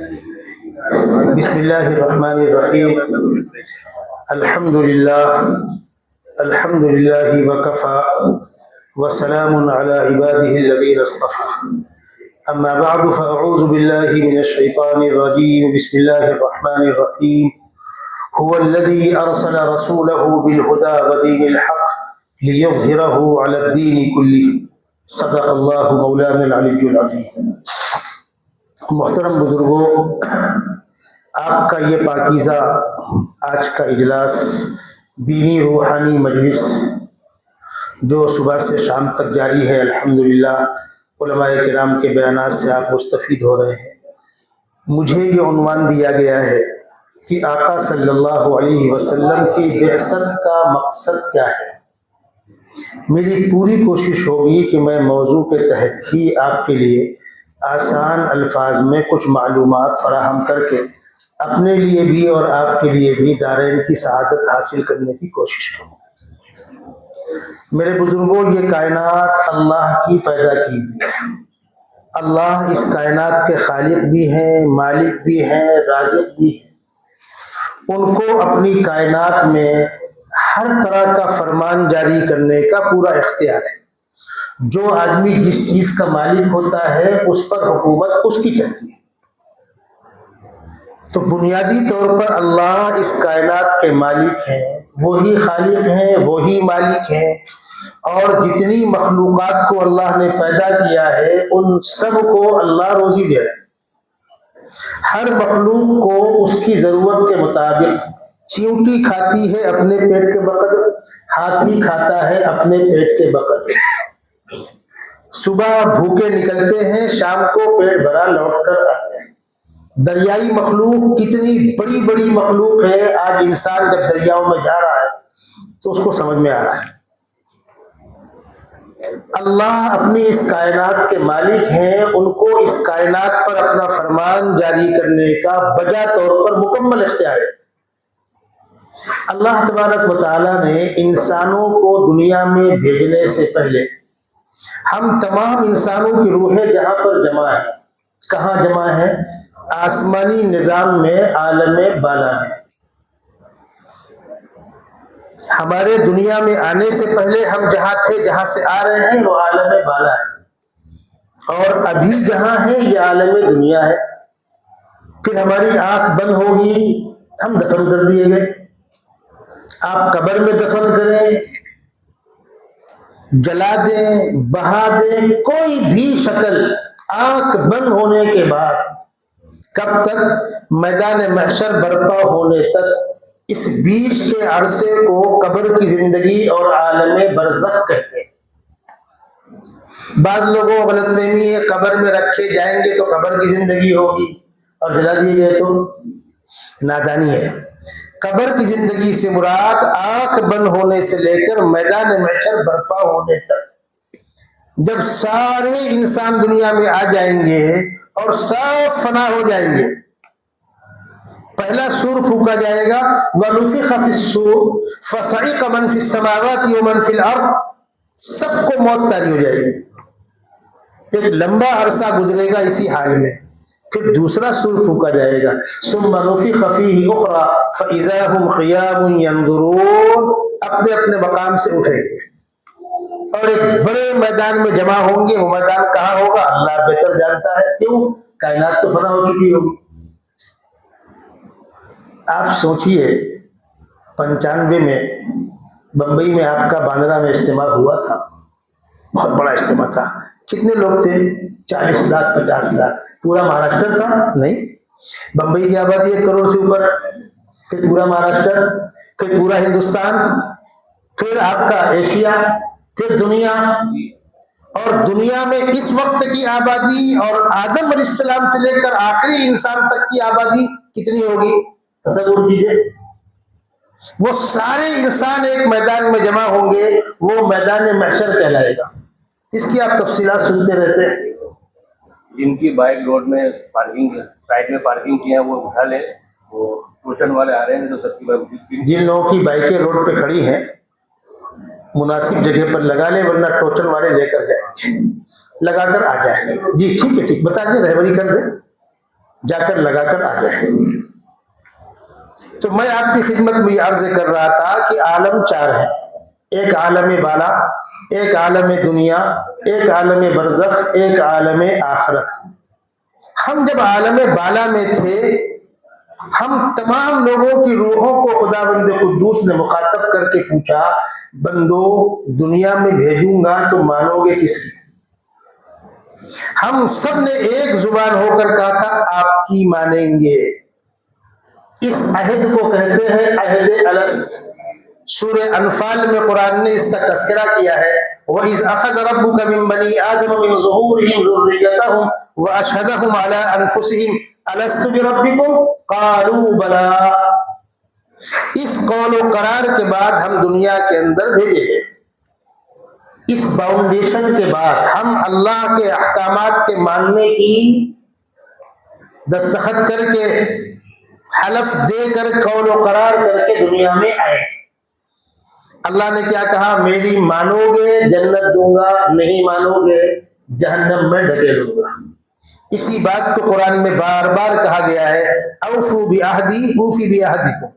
بسم اللہ الرحمن الرحیم الحمد للہ وکفى وسلام علی عباده الذین اصطفى اما بعد فاعوذ باللہ من الشیطان الرجیم بسم اللہ الرحمن الرحیم هو الذی ارسل رسوله بالهدى ودین الحق لیظہرہ علی الدین کلہ صدق اللہ مولانا العلی العظیم۔ محترم بزرگوں، آپ کا یہ پاکیزہ آج کا اجلاس دینی روحانی مجلس جو صبح سے شام تک جاری ہے، الحمدللہ علماء کرام کے بیانات سے آپ مستفید ہو رہے ہیں۔ مجھے یہ عنوان دیا گیا ہے کہ آقا صلی اللہ علیہ وسلم کی بعثت کا مقصد کیا ہے۔ میری پوری کوشش ہوگی کہ میں موضوع کے تحت ہی آپ کے لیے آسان الفاظ میں کچھ معلومات فراہم کر کے اپنے لیے بھی اور آپ کے لیے بھی دارین کی سعادت حاصل کرنے کی کوشش کروں۔ میرے بزرگوں، یہ کائنات اللہ کی پیدا کی ہوئی ہے۔ اللہ اس کائنات کے خالق بھی ہیں، مالک بھی ہیں، رازق بھی ہیں۔ ان کو اپنی کائنات میں ہر طرح کا فرمان جاری کرنے کا پورا اختیار ہے۔ جو آدمی جس چیز کا مالک ہوتا ہے اس پر حکومت اس کی چلتی ہے۔ تو بنیادی طور پر اللہ اس کائنات کے مالک ہیں، وہی خالق ہیں، وہی مالک ہیں، اور جتنی مخلوقات کو اللہ نے پیدا کیا ہے ان سب کو اللہ روزی دے رہا ہے۔ ہر مخلوق کو اس کی ضرورت کے مطابق، چیونٹی کھاتی ہے اپنے پیٹ کے بقدر، ہاتھی کھاتا ہے اپنے پیٹ کے بقدر۔ صبح بھوکے نکلتے ہیں، شام کو پیٹ بھرا لوٹ کر آتے ہیں۔ دریائی مخلوق کتنی بڑی بڑی مخلوق ہے، آج انسان جب دریاؤں میں جا رہا ہے تو اس کو سمجھ میں آ رہا ہے۔ اللہ اپنی اس کائنات کے مالک ہیں، ان کو اس کائنات پر اپنا فرمان جاری کرنے کا بجا طور پر مکمل اختیار ہے۔ اللہ تبارک و تعالیٰ نے انسانوں کو دنیا میں بھیجنے سے پہلے ہم تمام انسانوں کی روحیں جہاں پر جمع ہیں، کہاں جمع ہیں؟ آسمانی نظام میں، عالم بالا میں۔ ہمارے دنیا میں آنے سے پہلے ہم جہاں تھے، جہاں سے آ رہے ہیں وہ عالم بالا ہے، اور ابھی جہاں ہیں یہ عالم دنیا ہے۔ پھر ہماری آنکھ بند ہوگی، ہم دفن کر دیے گئے۔ آپ قبر میں دفن کریں، جلا دیں، بہا دیں، کوئی بھی شکل، آنکھ بند ہونے کے بعد کب تک؟ میدان محشر برپا ہونے تک۔ اس بیچ کے عرصے کو قبر کی زندگی اور عالم برزخ کہتے ہیں۔ بعض لوگوں کو غلط فہمی ہے، قبر میں رکھے جائیں گے تو قبر کی زندگی ہوگی اور جلا دیے گئے تو نادانی ہے۔ قبر کی زندگی سے مراد آنکھ بند ہونے سے لے کر میدان محشر برپا ہونے تک، جب سارے انسان دنیا میں آ جائیں گے اور سب فنا ہو جائیں گے۔ پہلا سور پھونکا جائے گا، وَنُفِخَ فِي الصُّورِ فَصَعِقَ مَنْ فِي السَّمَاوَاتِ وَمَنْ فِي الْأَرْضِ، سب کو موت طاری ہو جائے گی۔ ایک لمبا عرصہ گزرے گا اسی حال میں، پھر دوسرا سور پھونکا جائے گا، ثم نفخ فیہ اخری فاذا هم قیام ینظرون، اپنے اپنے مقام سے اٹھیں گے اور ایک بڑے میدان میں جمع ہوں گے۔ وہ میدان کہاں ہوگا اللہ بہتر جانتا ہے، کیوں؟ کائنات تو فنا ہو چکی ہوگی۔ آپ سوچئے 95 میں بمبئی میں آپ کا باندرا میں اجتماع ہوا تھا، بہت بڑا اجتماع تھا۔ کتنے لوگ تھے؟ 40 لاکھ 50 لاکھ۔ پورا مہاراشٹر تھا؟ نہیں، بمبئی کی آبادی 1 کروڑ سے اوپر، پھر پورا مہاراشٹر، پھر پورا ہندوستان، پھر آپ کا ایشیا، پھر دنیا۔ اور دنیا میں اس وقت کی آبادی اور آدم علیہ السلام سے لے کر آخری انسان تک کی آبادی کتنی ہوگی؟ تصور کیجیے۔ وہ سارے انسان ایک میدان میں جمع ہوں گے، وہ میدان محشر کہلائے گا۔ اس کی آپ تفصیلات سنتے رہتے ہیں۔ جن کی بائک روڈ میں پارکنگ سائڈ میں پارکنگ کی ہے وہ اٹھا لے، وہ ٹوشن والے آ رہے ہیں جو سب کی بائک، جن لوگوں کی بائکیں روڈ پہ کھڑی ہیں مناسب جگہ پر لگا لے، ورنہ ٹوچن والے لے کر جائیں گے، لگا کر آ جائیں۔ جی ٹھیک ہے، ٹھیک، بتا دیں، رہبری کر دیں، جا کر لگا کر آ جائیں۔ تو میں آپ کی خدمت میں یہ عرض کر رہا تھا کہ عالم چار ہیں، ایک عالم بالا، ایک عالم دنیا، ایک عالم برزخ، ایک عالم آخرت۔ ہم جب عالم بالا میں تھے، ہم تمام لوگوں کی روحوں کو خداوند قدوس نے مخاطب کر کے پوچھا، بندو دنیا میں بھیجوں گا تو مانو گے کس کی؟ ہم سب نے ایک زبان ہو کر کہا تھا آپ کی مانیں گے۔ اس عہد کو کہتے ہیں عہد الست۔ سورہ انفال میں قرآن نے اس کا تذکرہ کیا ہے، وَإِذْ أَخَذَ رَبُّكَ مِن بَنِي آدَمَ مِن ظُهُورِهِمْ ذُرِّيَّتَهُمْ وَأَشْهَدَهُمْ عَلَىٰ أَنفُسِهِمْ أَلَسْتُ بِرَبِّكُمْ قَالُوا بَلَىٰ۔ اس قول و قرار کے بعد ہم دنیا کے اندر بھیجے گئے، اس باؤنڈیشن کے بعد ہم اللہ کے احکامات کے ماننے کی دستخط کر کے، حلف دے کر، قول و قرار کر کے دنیا میں آئے۔ اللہ نے کیا کہا؟ میری مانو گے جنت دوں گا، نہیں مانو گے جہنم میں ڈھکیلوں گا۔ اسی بات کو قرآن میں بار بار کہا گیا ہے، اوفو بعہدی اوفی بعہدکم،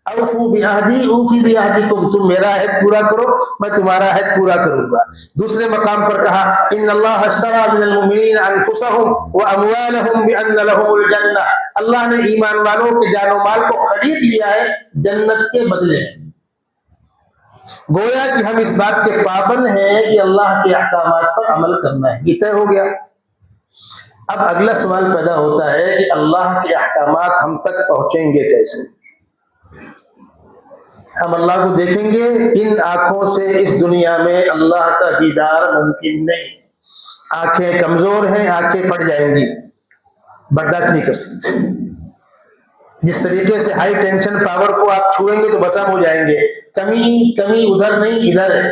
اوفو بعہدی اوفی بعہدکم، تم میرا عہد پورا کرو میں تمہارا عہد پورا کروں گا۔ دوسرے مقام پر کہا ان اللہ اشتری من المؤمنین انفسهم واموالهم بان لهم الجنہ، اللہ نے ایمان والوں کے جان و مال کو خرید لیا ہے جنت کے بدلے میں۔ گویا کہ ہم اس بات کے پابند ہیں کہ اللہ کے احکامات پر عمل کرنا ہے، یہ طے ہو گیا۔ اب اگلا سوال پیدا ہوتا ہے کہ اللہ کے احکامات ہم تک پہنچیں گے کیسے؟ ہم اللہ کو دیکھیں گے؟ ان آنکھوں سے اس دنیا میں اللہ کا دیدار ممکن نہیں۔ آنکھیں کمزور ہیں، آنکھیں پڑ جائیں گی، برداشت نہیں کر سکتے۔ جس طریقے سے ہائی ٹینشن پاور کو آپ چھوئیں گے تو بسم ہو جائیں گے، کمی ادھر نہیں ادھر ہے۔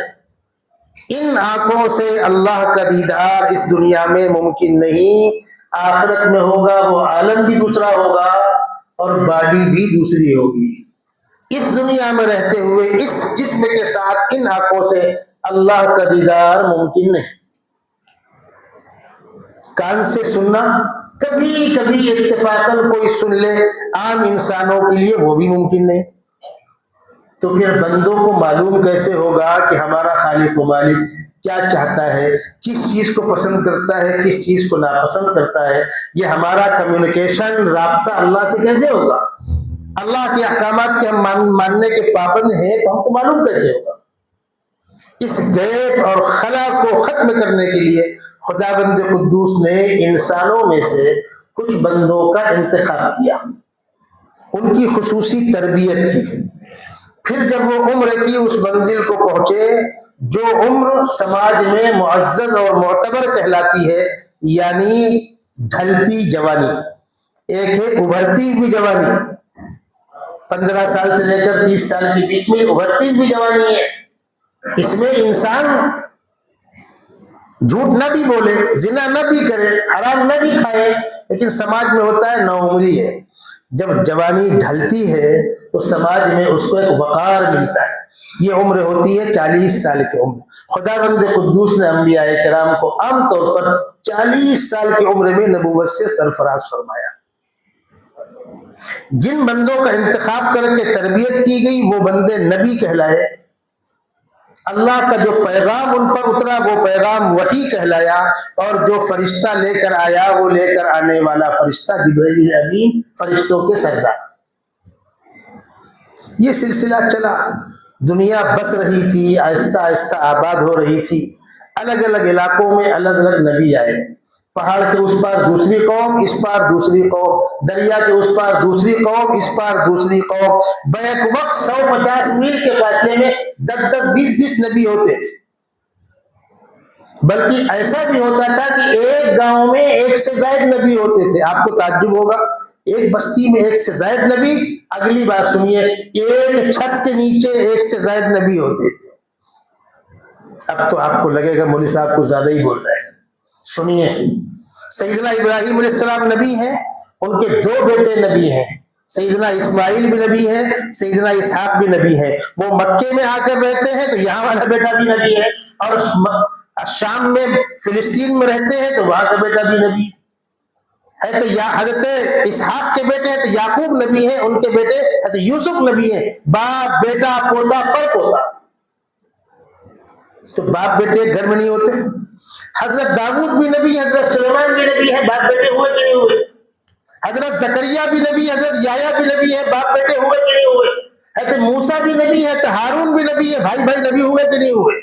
ان آنکھوں سے اللہ کا دیدار اس دنیا میں ممکن نہیں، آخرت میں ہوگا، وہ عالم بھی دوسرا ہوگا اور باڈی بھی دوسری ہوگی۔ اس دنیا میں رہتے ہوئے اس جسم کے ساتھ ان آنکھوں سے اللہ کا دیدار ممکن نہیں۔ کان سے سننا کبھی کبھی اتفاقاً کوئی سن لے، عام انسانوں کے لیے وہ بھی ممکن نہیں۔ تو پھر بندوں کو معلوم کیسے ہوگا کہ ہمارا خالق و مالک کیا چاہتا ہے، کس چیز کو پسند کرتا ہے، کس چیز کو ناپسند کرتا ہے؟ یہ ہمارا کمیونیکیشن، رابطہ اللہ سے کیسے ہوگا؟ اللہ کے احکامات کے ہم ماننے کے پابند ہیں تو ہم کو معلوم کیسے ہوگا؟ اس غیب اور خلا کو ختم کرنے کے لیے خداوند قدوس نے انسانوں میں سے کچھ بندوں کا انتخاب کیا، ان کی خصوصی تربیت کی۔ پھر جب وہ عمر کی اس منزل کو پہنچے جو عمر سماج میں معزز اور معتبر کہلاتی ہے، یعنی ڈھلتی جوانی، ایک ہے ابھرتی ہوئی جوانی، 15 سال سے لے کر 30 سال کے بیچ میں ابھرتی ہوئی جوانی ہے۔ اس میں انسان جھوٹ نہ بھی بولے، زنا نہ بھی کرے، حرام نہ بھی کھائے، لیکن سماج میں ہوتا ہے نوعمری ہے۔ جب جوانی ڈھلتی ہے تو سماج میں اس کو ایک وقار ملتا ہے۔ یہ عمر ہوتی ہے 40 سال کی عمر۔ خداوند قدوس نے انبیاء کرام کو عام طور پر 40 سال کی عمر میں نبوت سے سرفراز فرمایا۔ جن بندوں کا انتخاب کر کے تربیت کی گئی وہ بندے نبی کہلائے، اللہ کا جو پیغام ان پر اترا وہ پیغام وحی کہلایا، اور جو فرشتہ لے کر آیا وہ لے کر آنے والا فرشتہ جبرائیل امین، فرشتوں کے سردار۔ یہ سلسلہ چلا، دنیا بس رہی تھی، آہستہ آہستہ آباد ہو رہی تھی، الگ الگ علاقوں میں الگ الگ نبی آئے۔ پہاڑ کے اس پار دوسری قوم، اس پار دوسری قوم، دریا کے اس پار دوسری قوم، اس پار دوسری قوم، بیک وقت 150 میل کے فاصلے میں 10 20 نبی ہوتے تھے۔ بلکہ ایسا بھی ہوتا تھا کہ ایک گاؤں میں 1 سے زائد نبی ہوتے تھے۔ آپ کو تعجب ہوگا، ایک بستی میں 1 سے زائد نبی، اگلی بات سنیے، ایک چھت کے نیچے 1 سے زائد نبی ہوتے تھے۔ اب تو آپ کو لگے گا مولوی صاحب کو زیادہ ہی بول رہے ہیں، سنیے۔ سیدنا ابراہیم علیہ السلام نبی ہیں، ان کے 2 بیٹے نبی ہیں، سیدنا اسماعیل بھی نبی ہے، سیدنا اسحاق بھی نبی ہے۔ وہ مکے میں آ کر رہتے ہیں تو یہاں والا بیٹا بھی نبی ہے، اور شام میں فلسطین میں رہتے ہیں تو وہاں کا بیٹا بھی نبی۔ حضرت اسحاق کے بیٹے ہیں تو یعقوب نبی ہیں، ان کے بیٹے حضرت یوسف نبی ہیں، باپ بیٹا پوتا پر پوتا، تو باپ بیٹے گھر میں نہیں ہوتے۔ حضرت داؤد بھی نبی ہے، حضرت سلیمان بھی نبی ہے، باپ بیٹے ہوئے کہ نہیں ہوئے؟ حضرت زکریا بھی نبی، حضرت یحییٰ بھی نبی ہے، باپ بیٹے ہوئے کہ نہیں ہوئے؟ حضرت موسیٰ بھی نبی ہے تو ہارون بھی نبی ہے، بھائی بھائی نبی ہوئے کہ نہیں ہوئے؟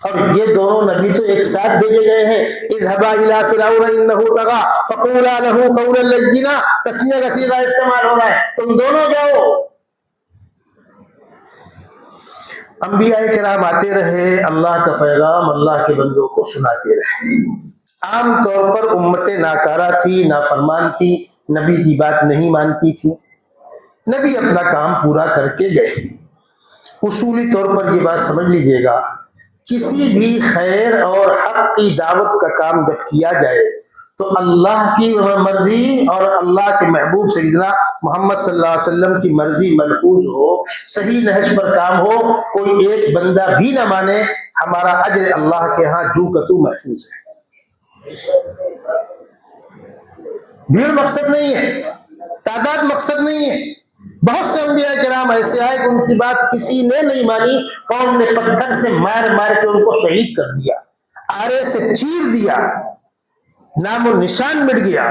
اور یہ دونوں نبی تو ایک ساتھ بھیجے گئے ہیں، اذهبا الى فرعون انه طغى فقولا له قولا لینا، تسنیہ کا صیغہ استعمال ہو رہا ہے، تم دونوں جاؤ۔ انبیاء کرام آتے رہے، اللہ کا پیغام اللہ کے بندوں کو سناتے رہے۔ عام طور پر امت ناکارہ تھی، نافرمان تھی، نبی کی بات نہیں مانتی تھی، نبی اپنا کام پورا کر کے گئے۔ اصولی طور پر یہ بات سمجھ لیجئے گا، کسی بھی خیر اور حق کی دعوت کا کام جب کیا جائے تو اللہ کی مرضی اور اللہ کے محبوب سیدنا محمد صلی اللہ علیہ وسلم کی مرضی ملحوظ ہو، صحیح نہج پر کام ہو، کوئی ایک بندہ بھی نہ مانے، ہمارا اجر اللہ کے ہاں جو کتو محفوظ ہے۔ بھیڑ مقصد نہیں ہے، تعداد مقصد نہیں ہے۔ بہت سے انبیاء کرام ایسے آئے کہ ان کی بات کسی نے نہیں مانی، قوم نے پتھر سے مار مار کے ان کو شہید کر دیا، آرے سے چیر دیا، نام و نشان مٹ گیا۔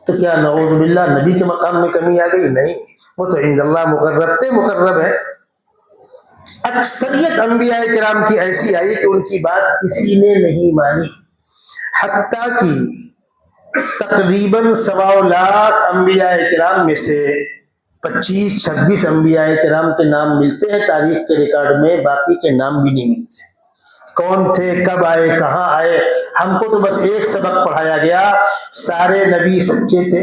تو کیا نعوذ باللہ نبی کے مقام میں کمی آ گئی؟ نہیں، وہ تو عند اللہ مقرب تھے، مقرب ہے۔ اکثریت انبیاء کرام کی ایسی آئی کہ ان کی بات کسی نے نہیں مانی، حتیٰ کہ تقریباً 1.25 لاکھ انبیاء کرام میں سے 25-26 انبیاء کرام کے نام ملتے ہیں تاریخ کے ریکارڈ میں، باقی کے نام بھی نہیں ملتے۔ کون تھے، کب آئے، کہاں آئے؟ ہم کو تو بس ایک سبق پڑھایا گیا، سارے نبی سچے تھے،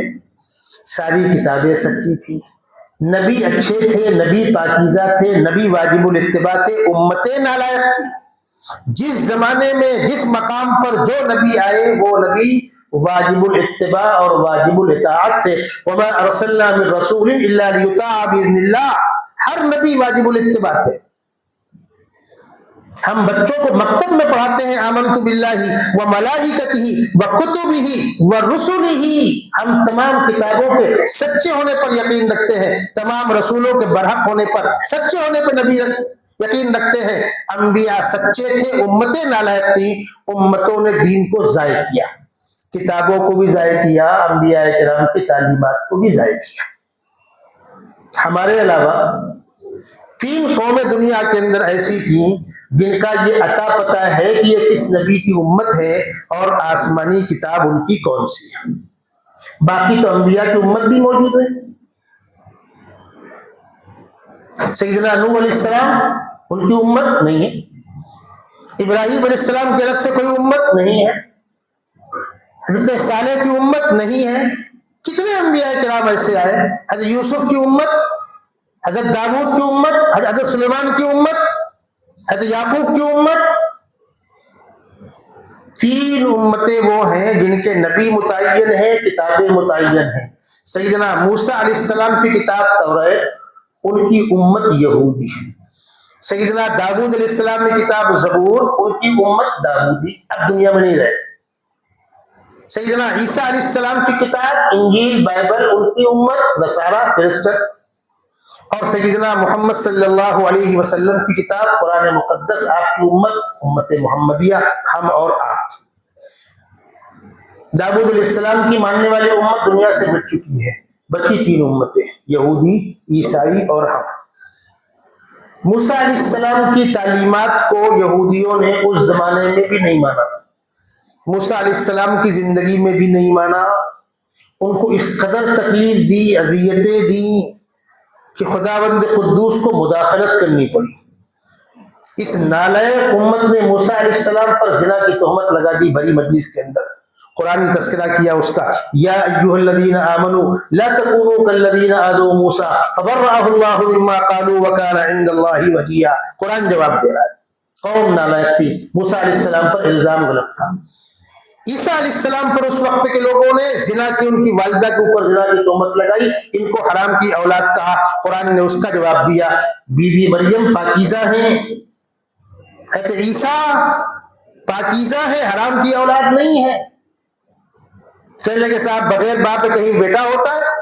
ساری کتابیں سچی تھی، نبی اچھے تھے، نبی پاکیزہ تھے، نبی واجب الاتباع تھے، امتیں نالائق تھی۔ جس زمانے میں جس مقام پر جو نبی آئے وہ نبی واجب الاتباع اور واجب الاطاعت تھے۔ وما ارسلنا من رسول الا لیطاع باذن اللہ، ہر نبی واجب الاتباع تھے۔ ہم بچوں کو مکتب میں پڑھاتے ہیں آمنت باللہ وملائکتہ وکتبہ ورسلہ، ہم تمام کتابوں کے سچے ہونے پر یقین رکھتے ہیں، تمام رسولوں کے برحق ہونے پر، سچے ہونے پر نبی یقین رکھتے ہیں۔ انبیاء سچے تھے، امتیں نالائق تھی، امتوں نے دین کو ضائع کیا، کتابوں کو بھی ضائع کیا، انبیاء کرام کی تعلیمات کو بھی ضائع کیا۔ ہمارے علاوہ 3 قومیں دنیا کے اندر ایسی تھیں جن کا یہ عطا پتہ ہے کہ یہ کس نبی کی امت ہے اور آسمانی کتاب ان کی کون سی ہے۔ باقی تو انبیاء کی امت بھی موجود ہے۔ سیدنا نوح علیہ السلام ان کی امت نہیں ہے، ابراہیم علیہ السلام کی الگ سے کوئی امت نہیں ہے، حضرت صالح کی امت نہیں ہے۔ کتنے انبیاء کرام ایسے آئے، حضرت یوسف کی امت، حضرت داؤد کی امت، حضرت سلیمان کی امت، حضرت یعقوب کی امت۔ 3 امتیں وہ ہیں جن کے نبی متعین ہیں، کتابیں متعین ہیں۔ سیدنا موسیٰ علیہ السلام کی کتاب توریت، ان کی امت یہودی ہے۔ سیدنا داؤد علیہ السلام کی کتاب زبور، ان کی امت داؤدی، اب دنیا میں نہیں رہے۔ سیدنا عیسیٰ علیہ السلام کی کتاب انجیل بائبل، ان کی امت نصارہ، کرسچن۔ اور سیدنا محمد صلی اللہ علیہ وسلم کی کتاب قرآن مقدس، آپ کی امت، امت محمدیہ، ہم اور آپ۔ داؤد علیہ السلام کی ماننے والی امت دنیا سے مٹ چکی ہے، بچی 3 امتیں، یہودی، عیسائی اور ہم۔ موسیٰ علیہ السلام کی تعلیمات کو یہودیوں نے اس زمانے میں بھی نہیں مانا، موسیٰ علیہ السلام کی زندگی میں بھی نہیں مانا، ان کو اس قدر تکلیف دی، اذیتیں دی کہ خداوند قدوس کو مداخلت کرنی پڑی۔ اس نالائق امت نے موسیٰ علیہ السلام پر زنا کی تہمت لگا دی بڑی مجلس کے اندر۔ قرآن نے تذکرہ کیا اس کا، یا ایھا الذین آمنوا لا تکونوا کالذین آذوا موسیٰ فبرأہ اللہ مما قالوا وکان عند اللہ وجیہا۔ قرآن جواب دے رہا ہے، قوم نالائق تھی، موسیٰ علیہ السلام پر الزام غلط تھا۔ عیسیٰ علیہ السلام پر اس وقت کے لوگوں نے زنا کی، ان کی والدہ کے اوپر زنا کی تہمت لگائی، ان کو حرام کی اولاد کہا۔ قرآن نے اس کا جواب دیا، بی بی مریم پاکیزہ ہیں، حضرت عیسیٰ پاکیزہ ہے، حرام کی اولاد نہیں ہے۔ کہنے لگے صاحب بغیر باپ کے کہیں بیٹا ہوتا ہے؟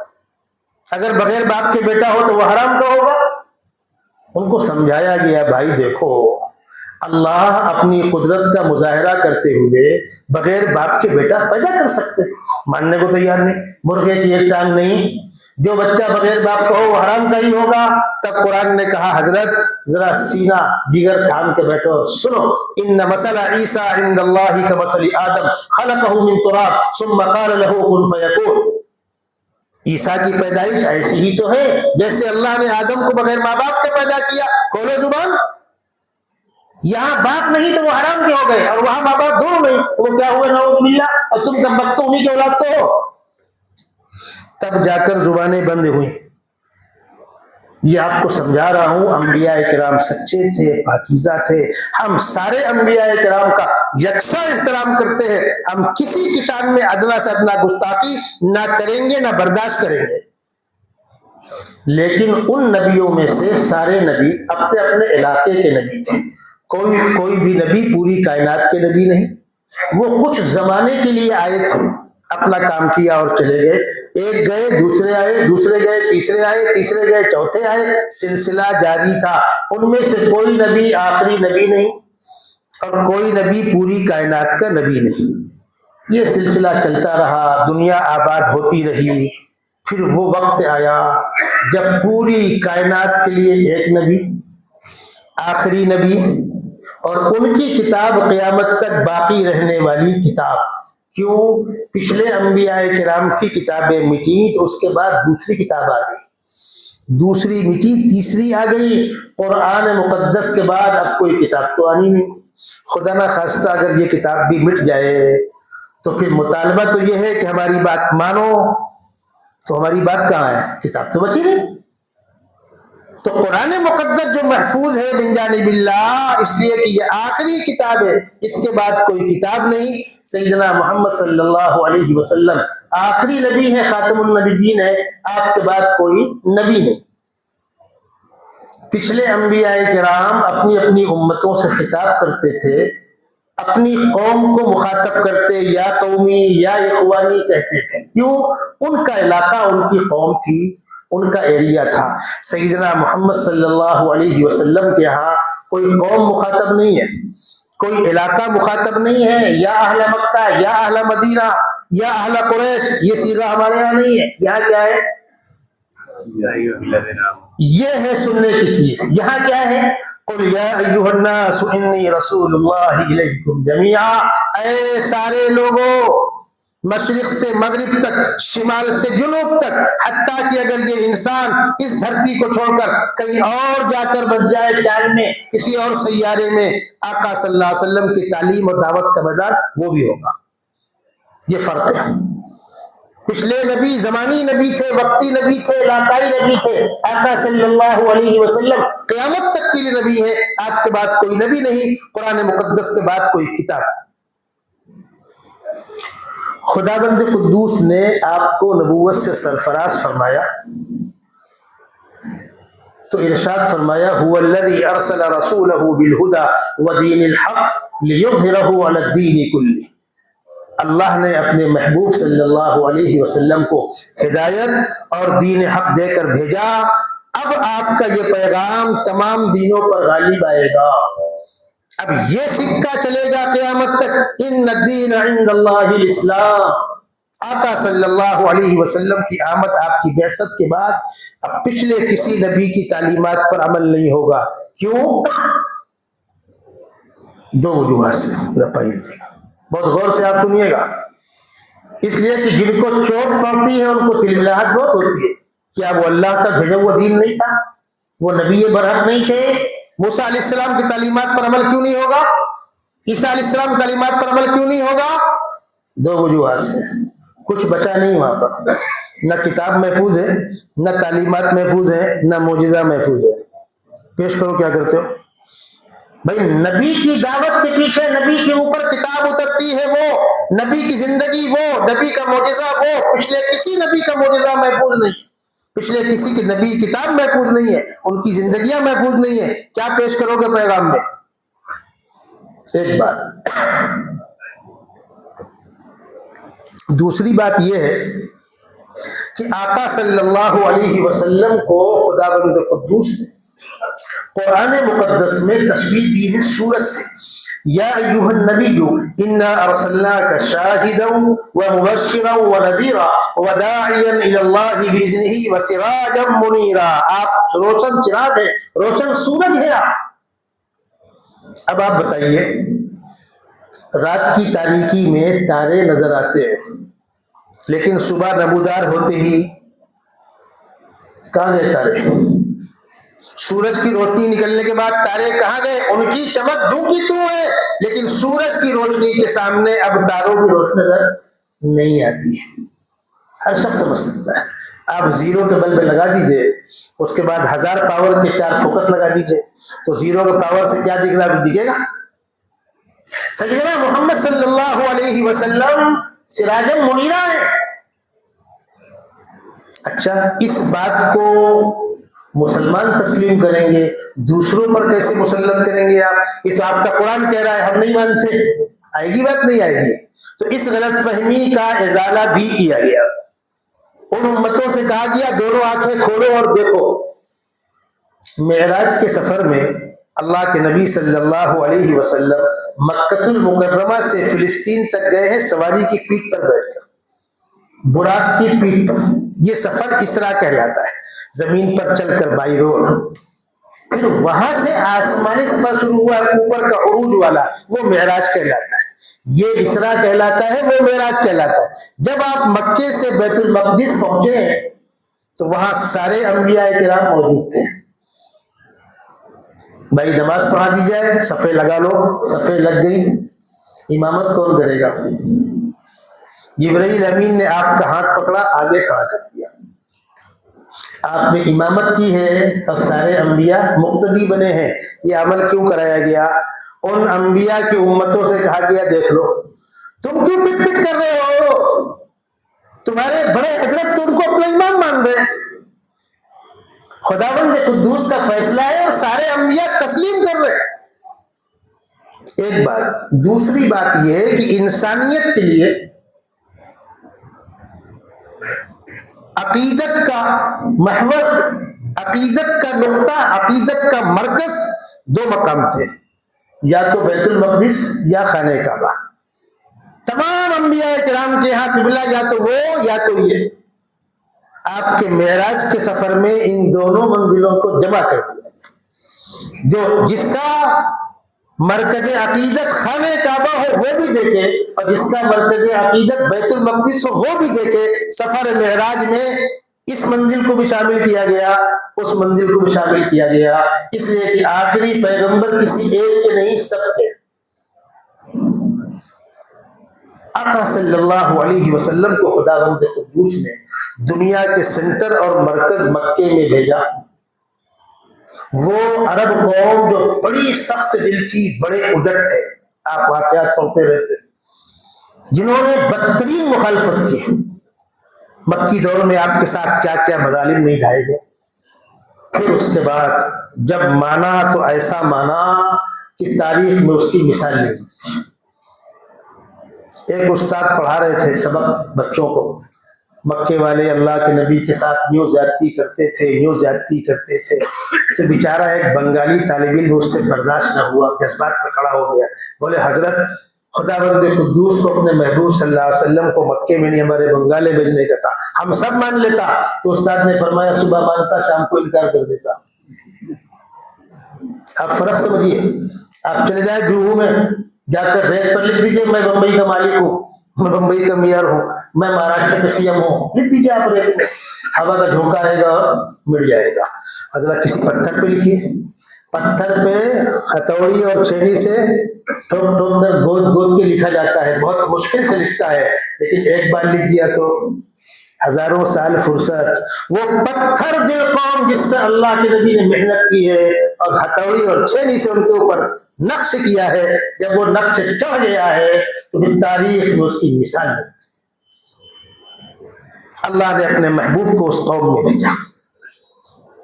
اگر بغیر باپ کے بیٹا ہو تو وہ حرام کا ہوگا؟ ان کو سمجھایا گیا بھائی دیکھو اللہ اپنی قدرت کا مظاہرہ کرتے ہوئے بغیر باپ کے بیٹا پیدا کر سکتے، ماننے کو تیار نہیں، مرغے کی ایک ٹانگ نہیں، جو بچہ بغیر باپ کا ہو وہ حرام کا ہی ہوگا۔ تب قرآن نے کہا حضرت ذرا سینہ جگر تھام کے بیٹھو، سنو، ان مثل عیسیٰ عند اللہ کمثل آدم خلقہ من تراب ثم قال له کن فیکون۔ عیسیٰ کی پیدائش ایسی ہی تو ہے جیسے اللہ نے آدم کو بغیر ماں باپ کے پیدا کیا۔ کھولو زبان، یہاں باپ نہیں تو وہ حرام کے ہو گئے، اور وہاں ماں باپ دونوں نہیں، وہ کیا ہوئے نعوذ باللہ، اور تم سب بختوں انہیں کی اولاد تو ہو۔ تب جا کر زبانیں بند ہوئیں۔ یہ آپ کو سمجھا رہا ہوں، انبیاء کرام سچے تھے، پاکیزہ تھے، ہم سارے انبیاء کرام کا یکساں احترام کرتے ہیں، ہم کسی کی شان میں ادنا سے ادنا گستاخی نہ کریں گے، نہ برداشت کریں گے۔ لیکن ان نبیوں میں سے سارے نبی اپنے اپنے علاقے کے نبی تھے، کوئی بھی نبی پوری کائنات کے نبی نہیں، وہ کچھ زمانے کے لیے آئے تھے، اپنا کام کیا اور چلے گئے، ایک گئے دوسرے آئے، دوسرے گئے تیسرے آئے، تیسرے گئے چوتھے آئے، سلسلہ جاری تھا۔ ان میں سے کوئی نبی آخری نبی نہیں اور کوئی نبی پوری کائنات کا نبی نہیں۔ یہ سلسلہ چلتا رہا، دنیا آباد ہوتی رہی، پھر وہ وقت آیا جب پوری کائنات کے لیے ایک نبی، آخری نبی، اور ان کی کتاب قیامت تک باقی رہنے والی کتاب۔ کیوں؟ پچھلے انبیاء کرام کی کتابیں مٹی تو اس کے بعد دوسری کتاب آ گئی، دوسری مٹی تیسری آ گئی، قرآن مقدس کے بعد اب کوئی کتاب تو آنی نہیں۔ خدا نہ خواستہ اگر یہ کتاب بھی مٹ جائے تو پھر مطالبہ تو یہ ہے کہ ہماری بات مانو، تو ہماری بات کہاں ہے؟ کتاب تو بچی نہیں۔ تو قرآن مقدس جو محفوظ ہے من جانب اللہ، اس لیے کہ یہ آخری کتاب ہے، اس کے بعد کوئی کتاب نہیں۔ سیدنا محمد صلی اللہ علیہ وسلم آخری نبی ہے، خاتم النبیین ہے، آپ کے بعد کوئی نبی نہیں۔ پچھلے انبیاء کرام اپنی اپنی امتوں سے خطاب کرتے تھے، اپنی قوم کو مخاطب کرتے، یا قومی یا اخوانی کہتے تھے۔ کیوں؟ ان کا علاقہ ان کی قوم تھی، ان کا ایریا تھا۔ سیدنا محمد صلی اللہ علیہ وسلم کے یہاں کوئی قوم مخاطب نہیں ہے، کوئی علاقہ مخاطب نہیں ہے، یا اہل مکہ یا اہل مدینہ یا اہل قریش، یہ صیغہ ہمارے یہاں نہیں ہے۔ یہاں کیا ہے؟ یہ ہے سننے کی چیز۔ یہاں کیا ہے؟ قل یا ایھا الناس انی رسول اللہ الیکم جمیعا، اے سارے لوگوں، مشرق سے مغرب تک، شمال سے جنوب تک، حتیٰ کہ اگر یہ انسان اس دھرتی کو چھوڑ کر کہیں اور جا کر بچ جائے، چاند میں، کسی اور سیارے میں، آقا صلی اللہ علیہ وسلم کی تعلیم اور دعوت کا میدان وہ بھی ہوگا۔ یہ فرق ہے۔ پچھلے نبی زمانی نبی تھے، وقتی نبی تھے، علاقائی نبی تھے، آقا صلی اللہ علیہ وسلم قیامت تک کے لیے نبی ہے، آپ کے بعد کوئی نبی نہیں، قرآن مقدس کے بعد کوئی کتاب۔ خداوند قدوس نے آپ کو نبوت سے سرفراز فرمایا تو ارشاد فرمایا هو الذی ارسل رسولہ بالہدی ودین الحق لیظہرہ علی الدین کلہ۔ اللہ نے اپنے محبوب صلی اللہ علیہ وسلم کو ہدایت اور دین حق دے کر بھیجا، اب آپ کا یہ پیغام تمام دینوں پر غالب آئے گا، اب یہ سکہ چلے گا قیامت تک، ان الدین عند اللہ الاسلام۔ آقا صلی اللہ علیہ وسلم کی آمد، آپ کی بعثت کے بعد اب پچھلے کسی نبی کی تعلیمات پر عمل نہیں ہوگا۔ کیوں؟ دو وجوہات سے، ذرا پڑھ لیجیے گا، بہت غور سے آپ سنیے گا، اس لیے کہ جن کو چوٹ پڑتی ہے ان کو تلملاہٹ بہت ہوتی ہے، کیا وہ اللہ کا بھیجا ہوا دین نہیں تھا؟ وہ نبی برحق نہیں تھے؟ موسیٰ علیہ السلام کی تعلیمات پر عمل کیوں نہیں ہوگا؟ عیسیٰ علیہ السلام کی تعلیمات پر عمل کیوں نہیں ہوگا؟ دو وجوہات سے، کچھ بچا نہیں وہاں پر، نہ کتاب محفوظ ہے، نہ تعلیمات محفوظ ہے، نہ معجزہ محفوظ ہے۔ پیش کرو کیا کرتے ہو بھائی؟ نبی کی دعوت کے پیچھے نبی کے اوپر کتاب اترتی ہے، وہ نبی کی زندگی، وہ نبی کا معجزہ، وہ پچھلے کسی نبی کا معجزہ محفوظ نہیں، پچھلے کسی کی نبی کتاب محفوظ نہیں ہے، ان کی زندگیاں محفوظ نہیں ہے، کیا پیش کرو گے پیغام میں؟ ایک بات دوسری بات یہ ہے کہ آقا صلی اللہ علیہ وسلم کو خداوند قدوس نے قرآن مقدس میں تشبیہ دی ہے سورج سے. یا ایھا النبی انا ارسلناک شاہدا ومبشرا ونذیرا وداعیا الی اللہ باذنہ وسراجا منیرا. آپ روشن چراغ ہیں, روشن سورج ہیں آپ. اب آپ بتائیے, رات کی تاریکی میں تارے نظر آتے ہیں, لیکن صبح نمودار ہوتے ہی کہاں گئے تارے؟ سورج کی روشنی نکلنے کے بعد تارے کہاں گئے؟ ان کی چمک جو کی تو ہے, لیکن سورج کی روشنی کے سامنے اب تاروں کی روشنی نظر نہیں آتی ہے. ہر شخص سمجھ سکتا ہے. آپ زیرو کے بلب لگا دیجئے, اس کے بعد 1000 پاور کے 4 فوکس لگا دیجئے, تو زیرو کے پاور سے کیا دکھ رہا ہے؟ دکھے گا. سیدنا محمد صلی اللہ علیہ وسلم سراجا منیرا ہے. اچھا, اس بات کو مسلمان تسلیم کریں گے, دوسروں پر کیسے مسلط کریں گے آپ؟ یہ تو آپ کا قرآن کہہ رہا ہے, ہم نہیں مانتے. آئے گی بات؟ نہیں آئے گی. تو اس غلط فہمی کا ازالہ بھی کیا گیا. ان امتوں سے کہا گیا دونوں آنکھیں کھولو اور دیکھو. معراج کے سفر میں اللہ کے نبی صلی اللہ علیہ وسلم مکہ المکرمہ سے فلسطین تک گئے ہیں سواری کی پیٹھ پر بیٹھ کر, براق کی پیٹھ پر. یہ سفر اسرا کہلاتا ہے, زمین پر چل کر بائی روڈ. پھر وہاں سے آسمانی سفر شروع ہوا اوپر کا عروج والا, وہ معراج کہلاتا ہے. یہ اسرا کہلاتا ہے, وہ معراج کہلاتا ہے. جب آپ مکے سے بیت المقدس پہنچے تو وہاں سارے انبیاء کرام موجود تھے. بھائی نماز پڑھا دی جائے, صفے لگا لو. صفے لگ گئی, امامت کون کرے گا؟ جبرائیل امین نے آپ کا ہاتھ پکڑا, آگے کھڑا کر دیا. آپ نے امامت کی ہے اور سارے انبیاء مقتدی بنے ہیں. یہ عمل کیوں کرایا گیا؟ ان انبیاء کی امتوں سے کہا گیا دیکھ لو, تم کیوں پٹ پٹ کر رہے ہو؟ تمہارے بڑے حضرت تو ان کو اپنا امام مان رہے ہیں. خداوند قدوس کا فیصلہ ہے اور سارے انبیاء تسلیم کر رہے ہیں. ایک بات. دوسری بات یہ ہے کہ انسانیت کے لیے عقیدت کا محور, عقیدت کا نقطہ, عقیدت کا مرکز 2 مقام تھے, یا تو بیت المقدس یا خانہ کعبہ. تمام انبیاء کرام کے یہاں قبلہ یا تو وہ یا تو یہ. آپ کے معراج کے سفر میں ان دونوں منزلوں کو جمع کر دیا گیا. جس کا مرکز عقیدت خانہ کعبہ ہو وہ بھی دیکھے, اور جس کا مرکز عقیدت بیت المقدس ہو وہ بھی دیکھے. سفر معراج میں اس منزل کو بھی شامل کیا گیا, اس منزل کو بھی شامل کیا گیا, اس لیے کہ آخری پیغمبر کسی ایک کے نہیں, سب کے. آقا صلی اللہ علیہ وسلم کو خداوند قدوس نے دنیا کے سینٹر اور مرکز مکے میں بھیجا. وہ عرب قوم جو بڑی سخت دل تھی, بڑے اڈٹ تھے, آپ واقعات پڑھتے رہتے, جنہوں نے بدترین مخالفت کی. مکی دور میں آپ کے ساتھ کیا کیا مظالم نہیں ڈھائے گئے. پھر اس کے بعد جب مانا تو ایسا مانا کہ تاریخ میں اس کی مثال نہیں تھی. ایک استاد پڑھا رہے تھے سبق بچوں کو, مکے والے اللہ کے نبی کے ساتھ یوں زیادتی کرتے تھے, یوں زیادتی کرتے تھے. تو بیچارہ ایک بنگالی طالب علم اس سے برداشت نہ ہوا, جذبات میں کھڑا ہو گیا. بولے حضرت خداوند قدوس کو اپنے محبوب صلی اللہ علیہ وسلم کو مکے میں نہیں ہمارے بنگالے بھیجنے کا تھا, ہم سب مان لیتا. تو استاد نے فرمایا صبح مانتا شام کو انکار کر دیتا. آپ فرق سمجھیے. آپ چلے جائیں جوہو میں, جا کر ریت پر لکھ دیجئے میں بمبئی کا مالک ہوں, میں بمبئی کا میئر ہوں, میں مہاراشٹر کا سی ایم ہوں. لکھ دیجئے آپ ریت میں, ہوا کا جھونکا آئے گا اور مٹ جائے گا. حضرت کسی پتھر پہ لکھیے, پتھر پہ ہتھوڑی اور چھینی سے ٹھوک ٹھوک کر گود گود کے لکھا جاتا ہے, بہت مشکل سے لکھتا ہے, لیکن ایک بار لکھ دیا تو ہزاروں سال فرصت. وہ پتھر دل قوم جس پر اللہ کے نبی نے محنت کی ہے اور ہتھوڑی اور چھینی سے ان کے اوپر نقش کیا ہے, جب وہ نقش چڑھ گیا ہے تو پھر تاریخ میں اس کی مثال نہیں. اللہ نے اپنے محبوب کو اس قوم میں بھیجا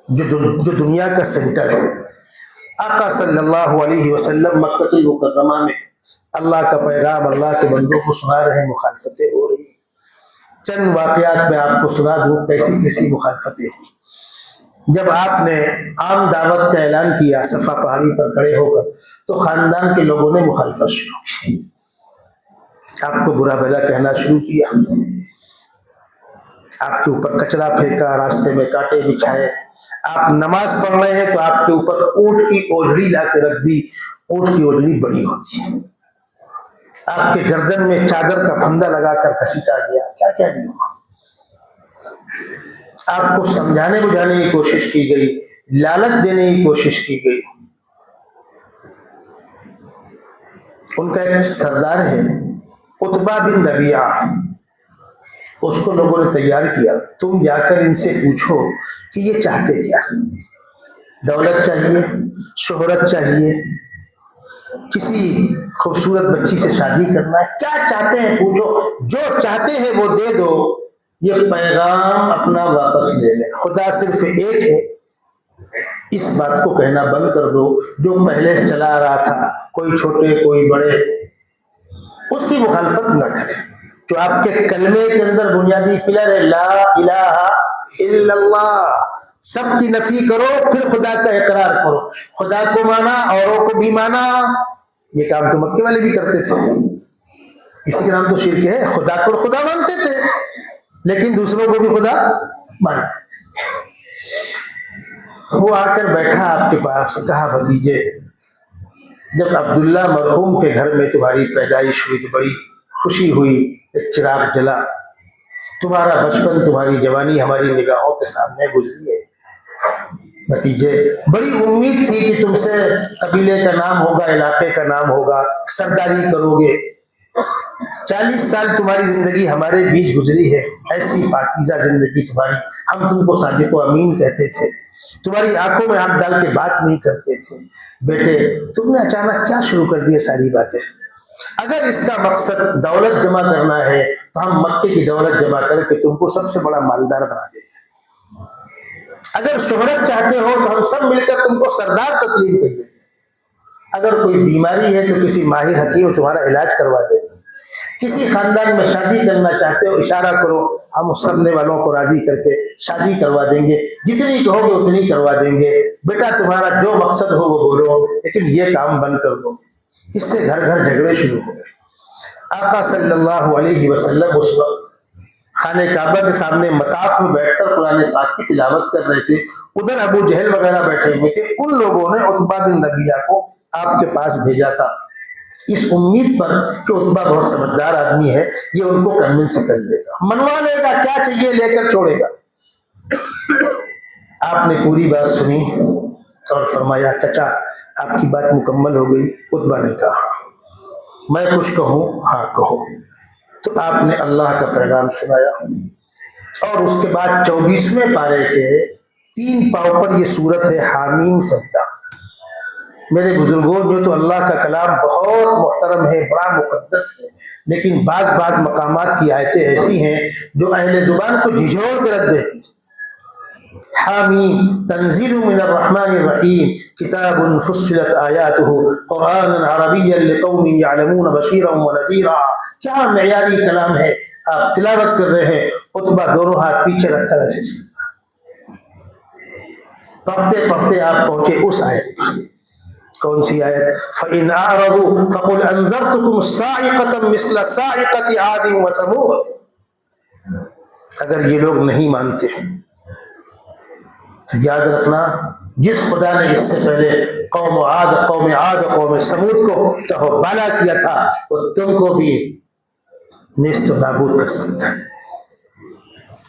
جو دنیا کا سینٹر ہے. آقا صلی اللہ علیہ وسلم مکہ المکرمہ میں اللہ کا پیغام اللہ کے بندوں کو سنا رہے ہیں, مخالفتیں ہو رہی. چند واقعات میں آپ کو سنا دوں کیسی کیسی مخالفتیں ہوئی۔ جب آپ نے عام دعوت کا اعلان کیا صفا پہاڑی پر کھڑے ہو کر تو خاندان کے لوگوں نے مخالفت شروع کی، آپ کو برا بھلا کہنا شروع کیا، آپ کے اوپر کچرا پھینکا، راستے میں کانٹے بچھائے، آپ نماز پڑھ رہے ہیں تو آپ کے اوپر اونٹ کی اوجھڑی لا کے رکھ دی۔ اونٹ کی اوجھڑی بڑی ہوتی ہے، آپ کے گردن میں چادر کا پھندا لگا کر گھسیٹا گیا، کیا کیا نہیں ہوا۔ آپ کو سمجھانے بجھانے کی کوشش کی گئی، لالچ دینے کی کوشش کی گئی۔ ان کا ایک سردار ہے عتبہ بن ربیعہ، اس کو لوگوں نے تیار کیا، تم جا کر ان سے پوچھو کہ یہ چاہتے کیا، دولت چاہیے، شہرت چاہیے، کسی خوبصورت بچی سے شادی کرنا ہے، کیا چاہتے ہیں پوچھو، جو چاہتے ہیں وہ دے دو، یہ پیغام اپنا واپس لے لیں، خدا صرف ایک ہے، اس بات کو کہنا بند کر دو جو پہلے چلا آ رہا تھا، کوئی چھوٹے کوئی بڑے، اس کی مخالفت نہ کریں۔ جو آپ کے کلمے کے اندر بنیادی پلر ہے لا الہ الا اللہ، سب کی نفی کرو پھر خدا کا اقرار کرو، خدا کو مانا اوروں کو بھی مانا، یہ کام تو مکے والے بھی کرتے تھے، اسی کا نام تو شرک ہے، خدا کو خدا مانتے تھے لیکن دوسروں کو بھی خدا مانتے تھے۔ وہ آ کر بیٹھا آپ کے پاس، کہا بھتیجے جب عبداللہ مرحوم کے گھر میں تمہاری پیدائش ہوئی تو بڑی خوشی ہوئی، ایک چراغ جلا، تمہارا بچپن تمہاری جوانی ہماری نگاہوں کے سامنے گزری ہے، بھتیجے بڑی امید تھی کہ تم سے قبیلے کا نام ہوگا، علاقے کا نام ہوگا، سرداری کرو گے، 40 سال تمہاری زندگی ہمارے بیچ گزری ہے، ایسی پاکیزہ زندگی تمہاری، ہم تم کو صادق و امین کہتے تھے، تمہاری آنکھوں میں آنکھ ڈال کے بات نہیں کرتے تھے، بیٹے تم نے اچانک کیا شروع کر دی ساری باتیں؟ اگر اس کا مقصد دولت جمع کرنا ہے تو ہم مکے کی دولت جمع کر کے تم کو سب سے بڑا مالدار بنا دیتے، اگر شہرت چاہتے ہو تو ہم سب مل کر تم کو سردار تسلیم کر دیتے، اگر کوئی بیماری ہے تو کسی ماہر حکیم تمہارا علاج کروا دیتے، کسی خاندان میں شادی کرنا چاہتے ہو اشارہ کرو، ہم سبنے والوں کو راضی کر کے شادی کروا دیں گے، جتنی کہو گے اتنی کروا دیں گے، بیٹا تمہارا جو مقصد ہو وہ بولو لیکن یہ کام بند کر دو۔ اس سے گھر گھر جھگڑے شروع ہو گئے۔ آقا صلی اللہ علیہ وسلم اس وقت خانہ کعبہ کے سامنے مطاف میں بیٹھ کر قرآن پاک کی تلاوت کر رہے تھے، ادھر ابو جہل وغیرہ بیٹھے ہوئے تھے، ان لوگوں نے عتبہ بن ربیعہ کو آپ کے پاس بھیجا تھا اس امید پر کہ عتبہ بہت سمجھدار آدمی ہے، یہ ان کو کنونس کر لے گا، منوا لے گا، کیا چاہیے لے کر چھوڑے گا۔ آپ نے پوری بات سنی اور فرمایا چچا آپ کی بات مکمل ہو گئی؟ عتبہ نے کہا میں کچھ کہوں؟ ہاں کہو۔ تو آپ نے اللہ کا پیغام سنایا اور اس کے بعد 24ویں پارے کے 3 پاؤں پر یہ سورت ہے حامیم سجدہ۔ میرے بزرگوں جو تو اللہ کا کلام بہت محترم ہے، بڑا مقدس ہے، لیکن بعض مقامات کی آیتیں ایسی ہیں جو اہل زبان کو جھنجھوڑ کے رکھ دیتی۔ حامیم تنزیل من الرحمن الرحیم کتاب فصلت آیاتہ قرآنا عربیا لقوم یعلمون بشیرا ونذیرا، کیا معیاری کلام ہے، آپ تلاوت کر رہے ہیں، عتبہ دونوں ہاتھ پیچھے رکھ کر ایسے پڑھتے پڑھتے آپ پہنچے اس آیت پر، کون سی آیت؟ فَإِنْ أَعْرَضُوا فَقُلْ أَنذَرْتُكُمْ صَاعِقَةً مِثْلَ صَاعِقَةِ عَادٍ وَثَمُودَ۔ اگر یہ لوگ نہیں مانتے تو یاد رکھنا جس خدا نے اس سے پہلے قوم عاد قوم سمود کو تہو بالا کیا تھا وہ تم کو بھی نیست و نابود کر سکتا ہے۔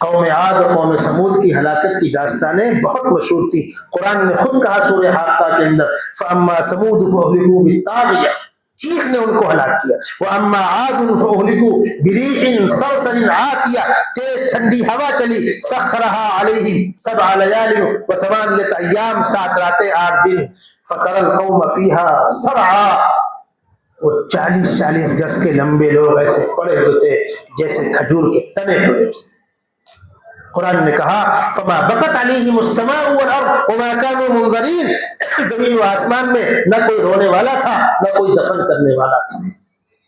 قوم عاد اور قوم سمود کی ہلاکت کی داستانیں بہت مشہور تھی، قرآن نے خود کہا سورہ حاقہ کے اندر فَأَمَّا سَمُودُ فَأُهْلِكُوا بِالطَّاغِيَةِ، چیخ نے ان کو ہلاک کیا، وَأَمَّا عَادٌ فَأُهْلِكُوا بِرِيحٍ صَرْصَرٍ عَاتِيَةٍ، تیز ٹھنڈی ہوا چلی، سَخَّرَهَا عَلَيْهِمْ 7 لَيَالٍ وَثَمَانِيَةَ أَيَّامٍ، 7 راتیں 8 دن، فَتَرَى الْقَوْمَ فِيهَا صَرْعَىٰ، وہ 40 گز کے لمبے لوگ ایسے پڑے ہوئے تھے جیسے کھجور کے تنے پڑے ہوئے تھے۔ قرآن نے کہا فما بقت علیہم السماء والارض وما كانوا منظرین، زمین و آسمان میں نہ کوئی رونے والا تھا نہ کوئی دفن کرنے والا تھا۔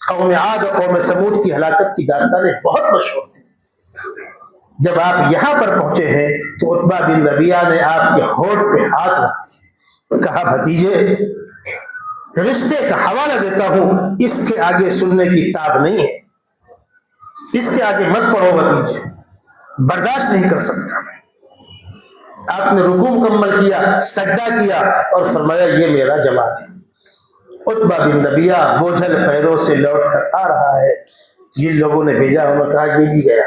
قوم عاد اور قوم سمود کی ہلاکت کی داستانیں بہت مشہور تھی۔ جب آپ یہاں پر پہنچے ہیں تو عتبہ بن ربیعہ نے آپ کے ہونٹ پہ ہاتھ رکھ دیا، کہا بھتیجے رشتے کا حوالہ دیتا ہوں، اس کے آگے سننے کی تاب نہیں ہے، اس کے آگے مت پڑھو بھتیجے، برداشت نہیں کر سکتا میں۔ آپ نے رکوع مکمل کیا، سجدہ کیا اور فرمایا یہ میرا جواب ہے۔ عتبہ بن ربیعہ بوجھل پیروں سے لوٹ کر آ رہا ہے، جن لوگوں نے بھیجا انہوں نے کہا یہ بھی گیا۔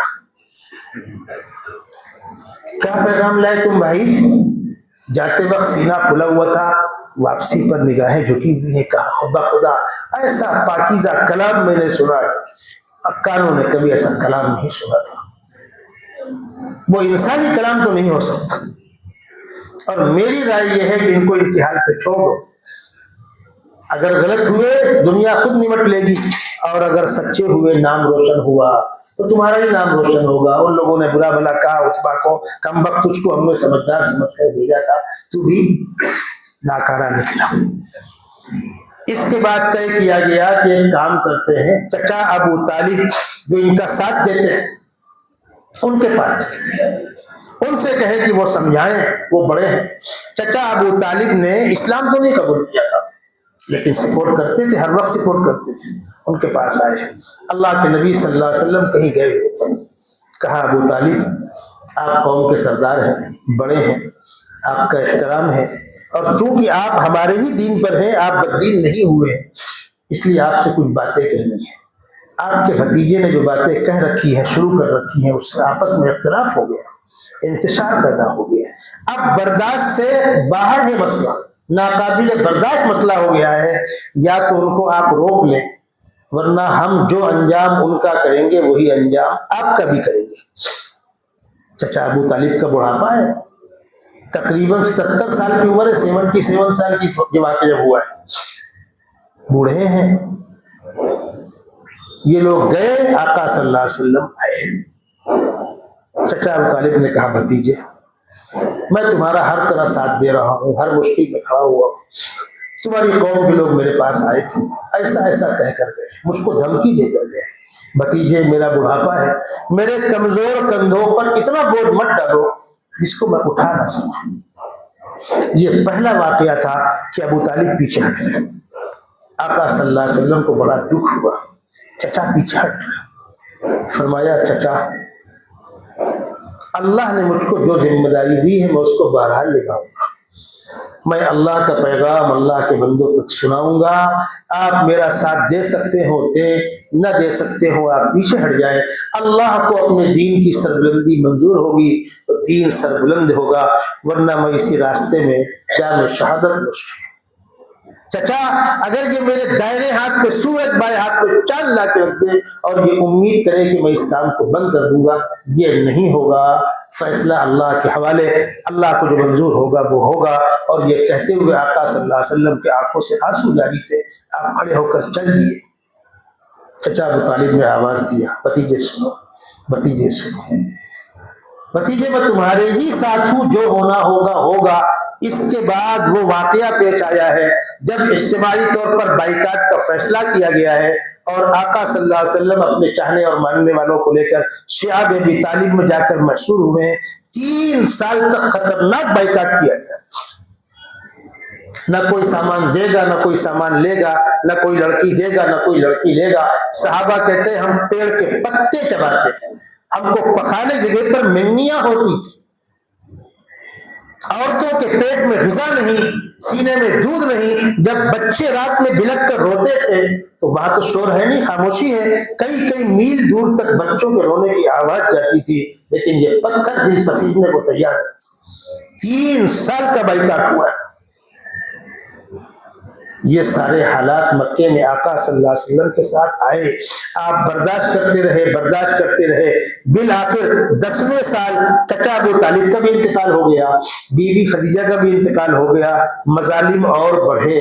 کیا پیغام لائے تم بھائی؟ جاتے وقت سینہ پھلا ہوا تھا، واپسی پر نگاہیں جھکی ہوئی ہیں، کہا خدا خدا ایسا پاکیزہ کلام میں نے سنا ہے، کانوں نے کبھی ایسا کلام نہیں سنا تھا، وہ انسانی کلام تو نہیں ہو سکتا۔ اور میری رائے یہ ہے کہ ان کو امتحان پہ چھوڑ دو، اگر غلط ہوئے دنیا خود نمٹ لے گی، اور اگر سچے ہوئے نام روشن ہوا تو تمہارا ہی نام روشن ہوگا۔ ان لوگوں نے برا بھلا کہا عتبہ کو، کم وقت تجھ کو ہم نے سمجھدار سمجھ کر بھیجا تھا، تو بھی ناکارہ نکلا۔ اس کے بعد طے کیا گیا کہ ایک کام کرتے ہیں، چچا ابو طالب جو ان کا ساتھ دیتے ہیں ان کے پاس چلتے ہیں، ان سے کہے کہ وہ سمجھائیں، وہ بڑے ہیں۔ چچا ابو طالب نے اسلام تو نہیں قبول کیا تھا لیکن سپورٹ کرتے تھے، ہر وقت سپورٹ کرتے تھے۔ ان کے پاس آئے، اللہ کے نبی صلی اللہ علیہ وسلم کہیں گئے ہوئے تھے، کہا ابو طالب آپ قوم کے سردار ہیں، بڑے ہیں، آپ کا احترام ہے، اور چونکہ آپ ہمارے ہی دین پر ہیں، آپ بددین نہیں ہوئے ہیں، اس لیے آپ سے کچھ باتیں کہنی ہیں۔ آپ کے بھتیجے نے جو باتیں کہہ رکھی ہیں، شروع کر رکھی ہیں، اس سے آپس میں اختلاف ہو گیا، انتشار پیدا ہو گیا، اب برداشت سے باہر ہے مسئلہ، ناقابل برداشت مسئلہ ہو گیا ہے، یا تو ان کو آپ روک لیں ورنہ ہم جو انجام ان کا کریں گے وہی انجام آپ کا بھی کریں گے۔ چچا ابو طالب کا بڑھاپا ہے، تقریباً 77 سال کی عمر ہے، 77 سال کی جو واقعہ جب ہوا ہے، بوڑھے ہیں۔ یہ لوگ گئے، آقا صلی اللہ علیہ وسلم آئے۔ چچا ابو طالب نے کہا بھتیجے میں تمہارا ہر طرح ساتھ دے رہا ہوں، ہر مشکل میں کھڑا ہوا ہوں، تمہاری قوم کے لوگ میرے پاس آئے تھے، ایسا ایسا کہہ کر گئے، مجھ کو دھمکی دے کر گئے، بھتیجے میرا بڑھاپا ہے، میرے کمزور کندھوں پر اتنا بوجھ مت ڈالو جس کو میں اٹھا نہ سکوں۔ یہ پہلا واقعہ تھا کہ ابو طالب پیچھے ہٹ گئے۔ آقا صلی اللہ علیہ وسلم کو بڑا دکھ ہوا، چچا پیچھے ہٹ گئے۔ فرمایا چچا اللہ نے مجھ کو جو ذمہ داری دی ہے میں اس کو بہرحال نبھاؤں گا، میں اللہ کا پیغام اللہ کے بندوں تک سناؤں گا، آپ میرا ساتھ دے سکتے ہو دیں، نہ دے سکتے ہو آپ پیچھے ہٹ جائیں، اللہ کو اپنے دین کی سربلندی منظور ہوگی تو دین سربلند ہوگا، ورنہ میں اسی راستے میں جام شہادت مشکل۔ چچا اگر یہ میرے دائیں ہاتھ پہ سورج بائیں ہاتھ پہ چاند لا کے رکھ دے اور یہ امید کرے کہ میں اس کام کو بند کر دوں گا، یہ نہیں ہوگا، فیصلہ اللہ کے حوالے، اللہ کو جو منظور ہوگا وہ ہوگا۔ اور یہ کہتے ہوئے آقا صلی اللہ علیہ وسلم کے آنکھوں سے آنسو جاری تھے، آپ کھڑے ہو کر چل دیے۔ چچا ابو طالب نے آواز دیا بھتیجے سنو، بھتیجے سنو، بھتیجے میں تمہارے ہی ساتھ ہوں، جو ہونا ہوگا ہوگا۔ اس کے بعد وہ واقعہ پیش آیا ہے جب اجتماعی طور پر بائیکاٹ کا فیصلہ کیا گیا ہے، اور آقا صلی اللہ علیہ وسلم اپنے چاہنے اور ماننے والوں کو لے کر شعب ابی طالب میں جا کر مشہور ہوئے ہیں۔ 3 سال تک خطرناک بائیکاٹ کیا گیا، نہ کوئی سامان دے گا، نہ کوئی سامان لے گا، نہ کوئی لڑکی دے گا، نہ کوئی لڑکی لے گا۔ صحابہ کہتے ہیں ہم پیڑ کے پتے چباتے تھے، ہم کو پکانے جگہ پر منیاں ہوتی تھی، عورتوں کے پیٹ میں غذا نہیں، سینے میں دودھ نہیں، جب بچے رات میں بلک کر روتے تھے تو وہاں تو شور ہے نہیں، خاموشی ہے، کئی میل دور تک بچوں کے رونے کی آواز جاتی تھی، لیکن یہ پتھر دل پسیجنے کو تیار ہے۔ 3 سال کا بائیکاٹ ہوا ہے۔ یہ سارے حالات مکے میں آقا صلی اللہ علیہ وسلم کے ساتھ آئے، آپ برداشت کرتے رہے، بالآخر 10ویں سال چچا ابو طالب کا بھی انتقال ہو گیا، بیوی خدیجہ کا بھی انتقال ہو گیا، مظالم اور بڑھے،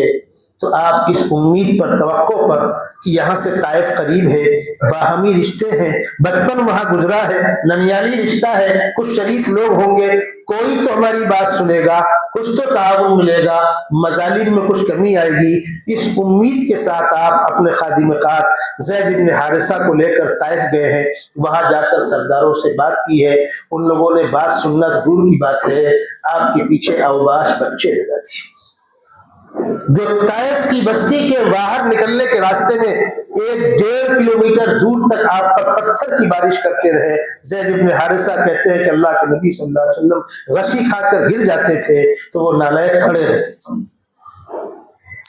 تو آپ اس امید پر، توقع پر کہ یہاں سے طائف قریب ہے، باہمی رشتے ہیں، بچپن وہاں گزرا ہے، ننیالی رشتہ ہے، کچھ شریف لوگ ہوں گے، کوئی تو ہماری بات سنے گا، کچھ تو تعاون ملے گا، مظالم میں کچھ کمی آئے گی، اس امید کے ساتھ آپ اپنے خادم خاص زید بن حارثہ کو لے کر طائف گئے ہیں۔ وہاں جا کر سرداروں سے بات کی ہے، ان لوگوں نے بات سننا تو دور کی بات ہے، آپ کے پیچھے اوباش بچے لگا دیے۔ جو طائف کی بستی کے باہر نکلنے کے راستے میں 1.5 کلومیٹر دور تک آپ پر پتھر کی بارش کرتے رہے۔ زید بن حارثہ کہتے ہیں کہ اللہ کے نبی صلی اللہ علیہ وسلم غشی کھا کر گر جاتے تھے تو وہ نالائق کھڑے رہتے تھے،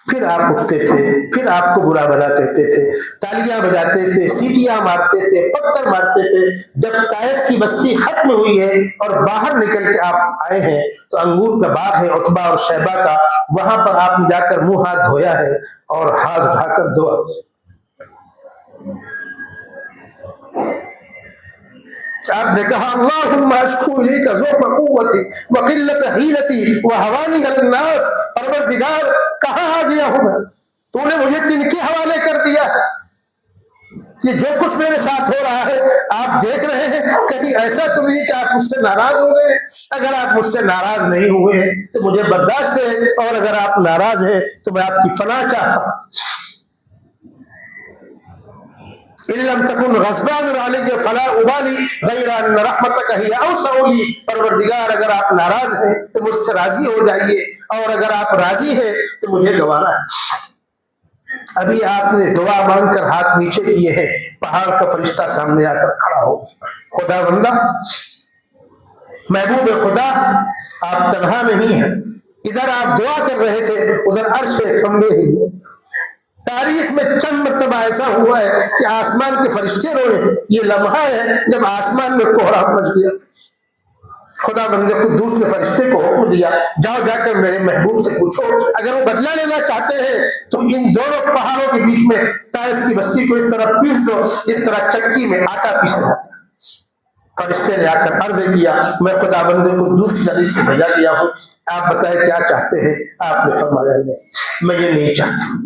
پھر آپ اٹھتے تھے، پھر آپ کو برا بھلا کہتے تھے، تالیاں بجاتے تھے، سیٹیاں مارتے تھے، پتھر مارتے تھے۔ جب طائف کی بستی ختم ہوئی ہے اور باہر نکل کے آپ آئے ہیں تو انگور کا باغ ہے عتبہ اور شیبہ کا، وہاں پر آپ نے جا کر منہ ہاتھ دھویا ہے اور ہاتھ اٹھا کر دعا کی۔ آپ نے کہا اللہم اشکو الیک ضعف قوتی وقلت حیلتی وہوانی علی الناس، پروردگار کہاں آ گیا ہوں میں، تو نے مجھے کن کے حوالے کر دیا ہے، کہ جو کچھ میرے ساتھ ہو رہا ہے آپ دیکھ رہے ہیں، کہیں ایسا تو نہیں کہ آپ مجھ سے ناراض ہو گئے؟ اگر آپ مجھ سے ناراض نہیں ہوئے ہیں تو مجھے برداشت ہے، اور اگر آپ ناراض ہیں تو میں آپ کی پناہ چاہتا ہوں۔ ان لم تکن غضبان علی فلا ابالی غیر ان رحمتک ہی اوسع لی، پروردگار اگر آپ ناراض ہیں تو مجھ سے راضی ہو جائیے، اور اگر آپ راضی ہیں تو مجھے گوارا ہے۔ ابھی آپ نے دعا مانگ کر ہاتھ نیچے کیے ہیں، پہاڑ کا فرشتہ سامنے آ کر کھڑا ہو، خدا بندہ، محبوب خدا، آپ تنہا نہیں ہیں، ادھر آپ دعا کر رہے تھے، ادھر عرش کھمبے ہوئے۔ تاریخ میں چند مرتبہ ایسا ہوا ہے کہ آسمان کے فرشتے روئے، یہ لمحہ ہے جب آسمان میں کوہرام مچ گیا۔ خدا بندے قدوس نے فرشتے کو حکم دیا، جاؤ جا کر میرے محبوب سے پوچھو، اگر وہ بدلہ لینا چاہتے ہیں تو ان دونوں پہاڑوں کے بیچ میں طائف کی بستی کو اس طرح پیس دو، اس طرح چکی میں آٹا پیسا جاتا ہے۔ فرشتے نے آ کر عرض کیا، میں خدا بندے کو دوسری جانب سے بھیجا گیا ہوں، آپ بتائیں کیا چاہتے ہیں؟ آپ نے فرمایا میں یہ نہیں چاہتا،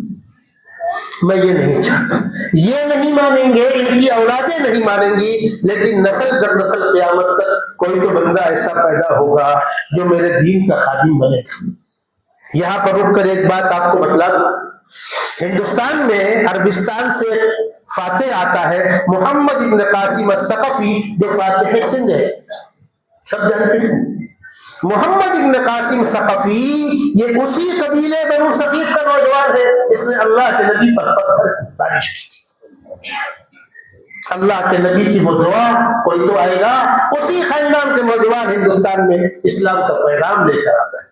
میں یہ نہیں چاہتا۔ یہ نہیں مانیں گے، ان کی اولادیں نہیں مانیں گی، لیکن نسل در نسل قیامت تک کوئی تو بندہ ایسا پیدا ہوگا جو میرے دین کا خادم بنے گا۔ یہاں پر رک کر ایک بات آپ کو بتلا دوں، ہندوستان میں عربستان سے فاتح آتا ہے محمد ابن قاسم الثقفی، جو فاتح سندھ ہے، سب جانتے ہیں۔ محمد ابن قاسم ثقفی یہ اسی قبیلے بنو ثقیف کا نوجوان ہے، اس نے اللہ کے نبی پر پتھر کی بارش کی تھی۔ اللہ کے نبی کی وہ دعا، کوئی تو آئے گا اسی خاندان کے نوجوان ہندوستان میں اسلام کا پیغام لے کر آتا ہے۔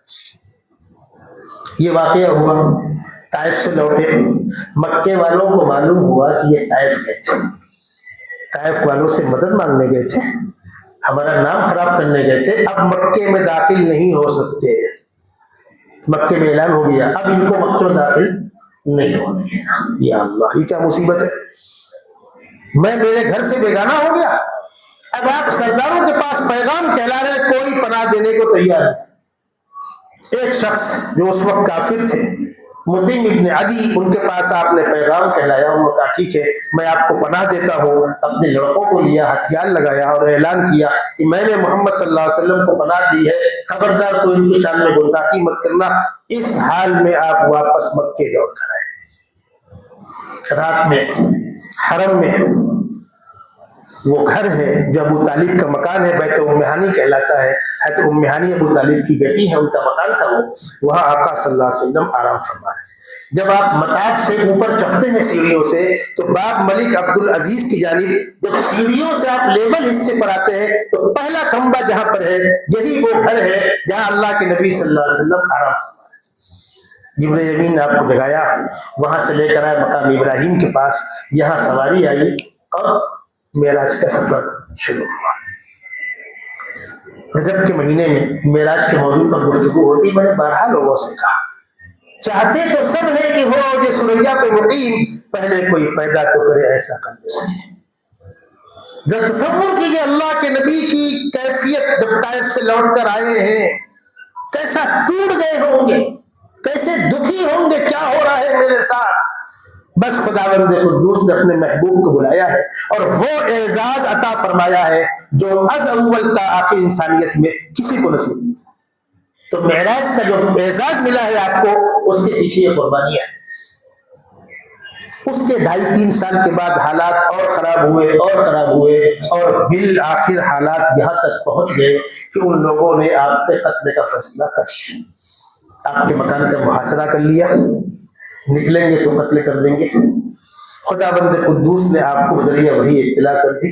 یہ واقعہ ہوا، طائف سے لوٹے، مکے والوں کو معلوم ہوا کہ یہ طائف گئے تھے، طائف والوں سے مدد مانگنے گئے تھے، ہمارا نام خراب کرنے گئے تھے، اب مکے میں داخل نہیں ہو سکتے، مکے میں اعلان ہو گیا اب ان کو مکے میں داخل نہیں ہونے دینا۔ یا اللہ، یہ کیا مصیبت ہے، میں میرے گھر سے بیگانہ ہو گیا، اب آپ سرداروں کے پاس پیغام کہلا رہے، کوئی پناہ دینے کو تیار نہیں۔ ایک شخص جو اس وقت کافر تھے، مطعم ابن عدی، ان کے پاس آپ نے پیغام کہلایا، انہوں نے کہا ٹھیک ہے میں آپ کو پناہ دیتا ہوں، اپنے لڑکوں کو لیا، ہتھیار لگایا اور اعلان کیا کہ میں نے محمد صلی اللہ علیہ وسلم کو پناہ دی ہے، خبردار کوئی ان کے شان میں گستاخی مت کرنا، اس حال میں آپ واپس مکے لوٹ کر آئے۔ رات میں حرم میں وہ گھر ہے جو ابو طالب کا مکان ہے، بیت ام ہانی کہلاتا ہے، حضرت ام ہانی ابو طالب کی بیٹی ہے، ان کا مکان تھا وہ، وہاں آقا صلی اللہ علیہ وسلم آرام فرما رہے تھے۔ جب آپ مطاف سے اوپر چڑھتے ہیں سیڑھیوں سے تو باب ملک عبد العزیز کی جانب جب سیڑھیوں سے آپ لیول حصے پر آتے ہیں تو پہلا کھمبا جہاں پر ہے یہی وہ گھر ہے جہاں اللہ کے نبی صلی اللہ علیہ وسلم آرام فرما رہے تھے۔ جبرائیل امین نے آپ کو جگایا، وہاں سے لے کر آئے مقام ابراہیم کے پاس، یہاں سواری آئی اور معراج کا سفر شروع ہوا۔ رجب کے مہینے میں معراج کے موضوع پر گفتگو ہوتی، میں نے بارہا لوگوں سے کہا چاہتے تو سب ہے کہ ہو جو سریا پہ مقیم، پہلے کوئی پیدا تو کرے ایسا قلب سے۔ جب تصور کیجیے اللہ کے نبی کی کیفیت جب طائف سے لوٹ کر آئے ہیں کیسا ٹوٹ گئے ہوں گے، کیسے دکھی ہوں گے، کیا ہو رہا ہے میرے ساتھ. بس خداوند قدوس نے اپنے محبوب کو بلایا ہے اور وہ اعزاز عطا فرمایا ہے جو از اول تا آخر انسانیت میں کسی کو نصیب نہیں. تو معراج کا جو اعزاز ملا ہے آپ کو، اس کے پیچھے یہ قربانی ہے. اس کے 2.5-3 سال کے بعد حالات اور خراب ہوئے اور بالآخر حالات یہاں تک پہنچ گئے کہ ان لوگوں نے آپ کے قتل کا فیصلہ کر لیا، آپ کے مکان کا محاصرہ کر لیا، نکلیں گے تو قتل کر دیں گے. خداوند قدوس نے آپ کو بذریعہ وحی اطلاع کر دی.